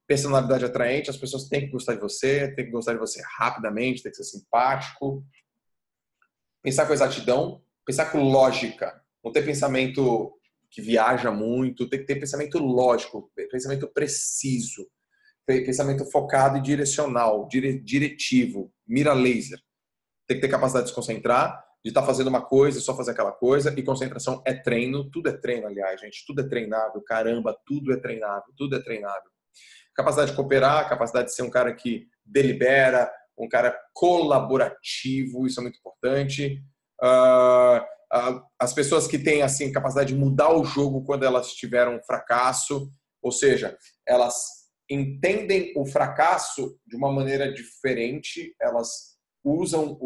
Personalidade atraente, as pessoas têm que gostar de você, têm que gostar de você rapidamente, tem que ser simpático. Pensar com exatidão, pensar com lógica, não ter pensamento que viaja muito, tem que ter pensamento lógico, pensamento preciso, pensamento focado e direcional, diretivo, mira laser. Tem que ter capacidade de se concentrar, de estar fazendo uma coisa e só fazer aquela coisa, e concentração é treino, tudo é treino, aliás, gente, tudo é treinável, caramba, tudo é treinável, tudo é treinável. Capacidade de cooperar, capacidade de ser um cara que delibera, um cara colaborativo, isso é muito importante. As pessoas que têm assim capacidade de mudar o jogo quando elas tiveram um fracasso, ou seja, elas entendem o fracasso de uma maneira diferente, elas usam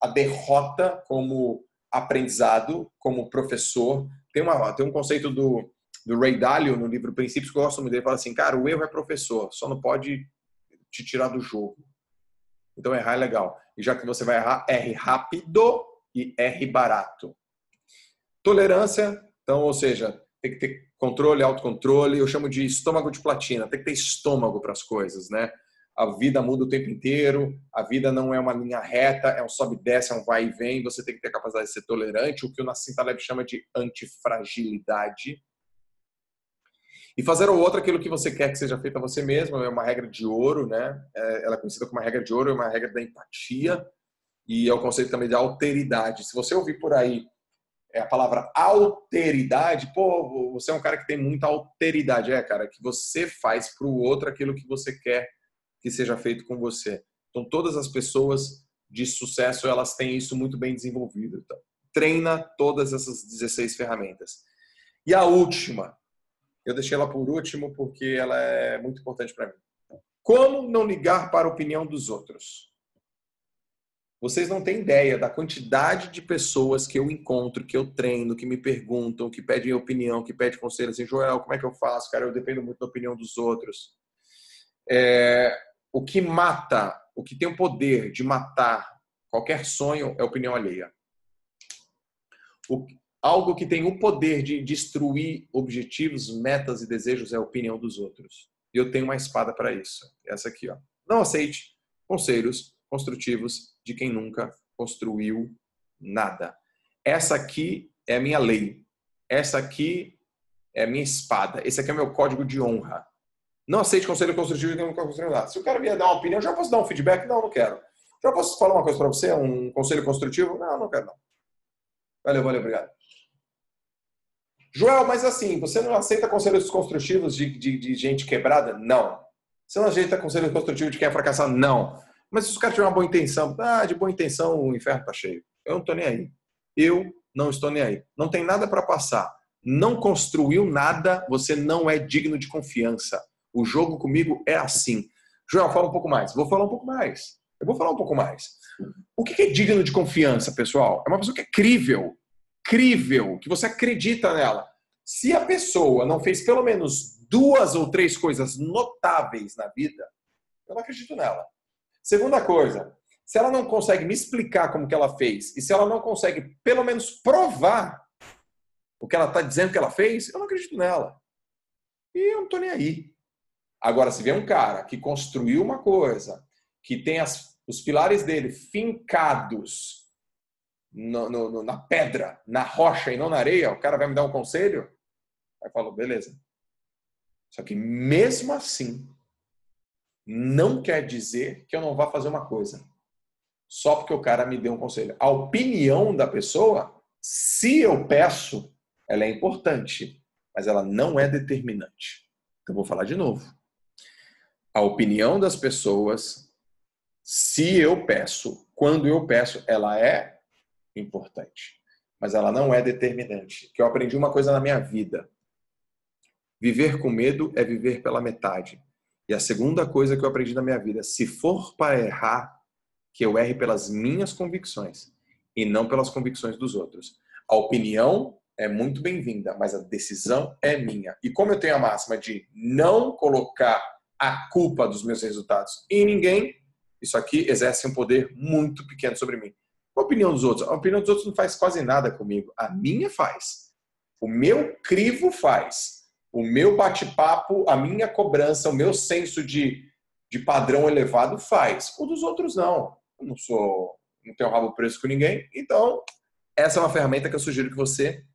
a derrota como aprendizado, como professor. Tem um conceito do Ray Dalio no livro Princípios, que eu gosto muito dele, fala assim, cara, o erro é professor, só não pode te tirar do jogo. Então errar é legal. E já que você vai errar, erre rápido e erre barato. Tolerância, então, ou seja, tem que ter controle, autocontrole. Eu chamo de estômago de platina. Tem que ter estômago para as coisas, né? A vida muda o tempo inteiro. A vida não é uma linha reta, é um sobe e desce, é um vai e vem. Você tem que ter a capacidade de ser tolerante, o que o Nassim Taleb chama de antifragilidade. E fazer ao outro aquilo que você quer que seja feito a você mesmo. É uma regra de ouro, né? Ela é conhecida como uma regra de ouro, é uma regra da empatia. E é o conceito também de alteridade. Se você ouvir por aí a palavra alteridade, pô, você é um cara que tem muita alteridade. Cara, que você faz para o outro aquilo que você quer que seja feito com você. Então, todas as pessoas de sucesso, elas têm isso muito bem desenvolvido. Então, treina todas essas 16 ferramentas. E a última, eu deixei ela por último porque ela é muito importante para mim. Como não ligar para a opinião dos outros? Vocês não têm ideia da quantidade de pessoas que eu encontro, que eu treino, que me perguntam, que pedem opinião, que pedem conselho, assim, Joel, como é que eu faço? Cara, eu dependo muito da opinião dos outros. O que mata, o que tem o poder de matar qualquer sonho é a opinião alheia. Algo que tem o poder de destruir objetivos, metas e desejos é a opinião dos outros. E eu tenho uma espada para isso. Essa aqui, ó. Não aceite conselhos construtivos de quem nunca construiu nada. Essa aqui é a minha lei. Essa aqui é a minha espada. Esse aqui é o meu código de honra. Não aceite conselho construtivo de quem nunca construiu nada. Se o cara vier dar uma opinião, já posso dar um feedback? Não, não quero. Já posso falar uma coisa para você? Um conselho construtivo? Não, não quero não. Valeu, obrigado. Joel, mas assim, você não aceita conselhos construtivos de gente quebrada? Não. Você não aceita conselho construtivo de quem é fracassado? Não. Mas se os caras tiverem uma boa intenção, de boa intenção o inferno tá cheio. Eu não estou nem aí. Eu não estou nem aí. Não tem nada para passar. Não construiu nada, você não é digno de confiança. O jogo comigo é assim. Joel, fala um pouco mais. Vou falar um pouco mais. Eu vou falar um pouco mais. O que é digno de confiança, pessoal? É uma pessoa que é crível, que você acredita nela. Se a pessoa não fez pelo menos 2 ou 3 coisas notáveis na vida, eu não acredito nela. Segunda coisa, se ela não consegue me explicar como que ela fez, e se ela não consegue pelo menos provar o que ela está dizendo que ela fez, eu não acredito nela. E eu não estou nem aí. Agora, se vier um cara que construiu uma coisa, que tem os pilares dele fincados na pedra, na rocha e não na areia, o cara vai me dar um conselho? Aí eu falo, beleza. Só que mesmo assim, não quer dizer que eu não vá fazer uma coisa. Só porque o cara me deu um conselho. A opinião da pessoa, se eu peço, ela é importante, mas ela não é determinante. Então, eu vou falar de novo. A opinião das pessoas, se eu peço, quando eu peço, ela é importante, mas ela não é determinante. Que eu aprendi uma coisa na minha vida. Viver com medo é viver pela metade. E a segunda coisa que eu aprendi na minha vida, se for para errar, que eu erre pelas minhas convicções e não pelas convicções dos outros. A opinião é muito bem-vinda, mas a decisão é minha. E como eu tenho a máxima de não colocar a culpa dos meus resultados em ninguém, isso aqui exerce um poder muito pequeno sobre mim. A opinião dos outros? A opinião dos outros não faz quase nada comigo. A minha faz. O meu crivo faz. O meu bate-papo, a minha cobrança, o meu senso de padrão elevado faz. O dos outros não. Eu não tenho rabo preso com ninguém. Então, essa é uma ferramenta que eu sugiro que você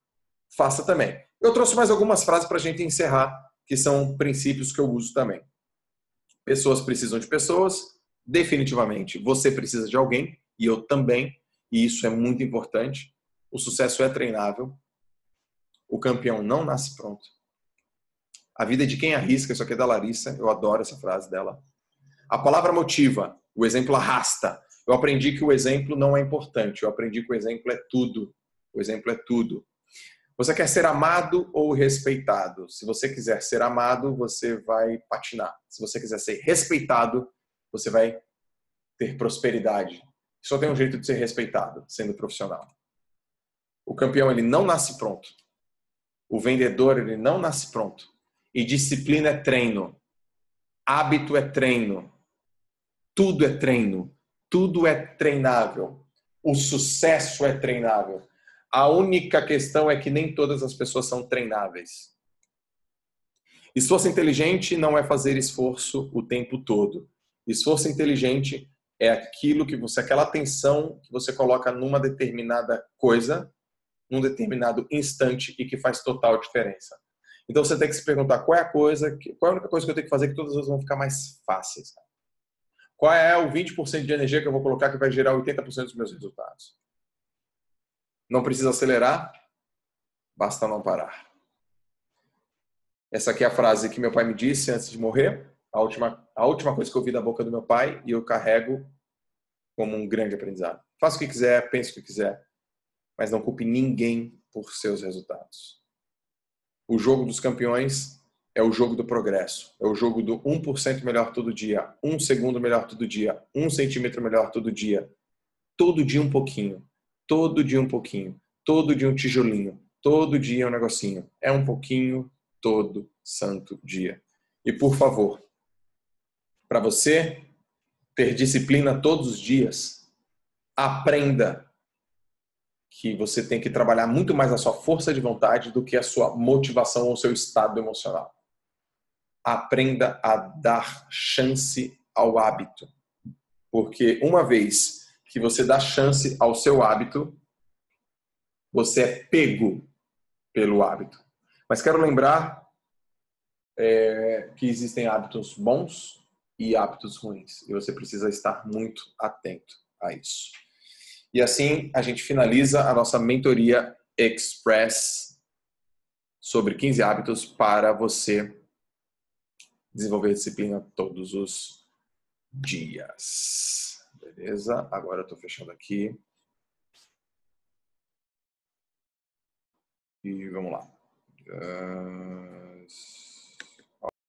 faça também. Eu trouxe mais algumas frases para a gente encerrar, que são princípios que eu uso também. Pessoas precisam de pessoas. Definitivamente, você precisa de alguém. E eu também. E isso é muito importante. O sucesso é treinável. O campeão não nasce pronto. A vida é de quem arrisca. Isso aqui é da Larissa. Eu adoro essa frase dela. A palavra motiva. O exemplo arrasta. Eu aprendi que o exemplo não é importante. Eu aprendi que o exemplo é tudo. O exemplo é tudo. Você quer ser amado ou respeitado? Se você quiser ser amado, você vai patinar. Se você quiser ser respeitado, você vai ter prosperidade. Só tem um jeito de ser respeitado, sendo profissional. O campeão, ele não nasce pronto. O vendedor, ele não nasce pronto. E disciplina é treino. Hábito é treino. Tudo é treino. Tudo é treinável. O sucesso é treinável. A única questão é que nem todas as pessoas são treináveis. Esforço inteligente não é fazer esforço o tempo todo. Esforço inteligente é aquela atenção que você coloca numa determinada coisa, num determinado instante e que faz total diferença. Então você tem que se perguntar qual é a única coisa que eu tenho que fazer que todas as outras vão ficar mais fáceis. Qual é o 20% de energia que eu vou colocar que vai gerar 80% dos meus resultados? Não precisa acelerar, basta não parar. Essa aqui é a frase que meu pai me disse antes de morrer, a última coisa que eu ouvi da boca do meu pai, e eu carrego como um grande aprendizado. Faça o que quiser, pense o que quiser, mas não culpe ninguém por seus resultados. O jogo dos campeões é o jogo do progresso, é o jogo do 1% melhor todo dia, 1 segundo melhor todo dia, 1 centímetro melhor todo dia um pouquinho. Todo dia um pouquinho, todo dia um tijolinho, todo dia um negocinho. É um pouquinho todo santo dia. E por favor, para você ter disciplina todos os dias, aprenda que você tem que trabalhar muito mais a sua força de vontade do que a sua motivação ou seu estado emocional. Aprenda a dar chance ao hábito. Porque uma vez que você dá chance ao seu hábito, você é pego pelo hábito. Mas quero lembrar que existem hábitos bons e hábitos ruins. E você precisa estar muito atento a isso. E assim a gente finaliza a nossa mentoria Express sobre 15 hábitos para você desenvolver disciplina todos os dias. Beleza? Agora eu estou fechando aqui. E vamos lá.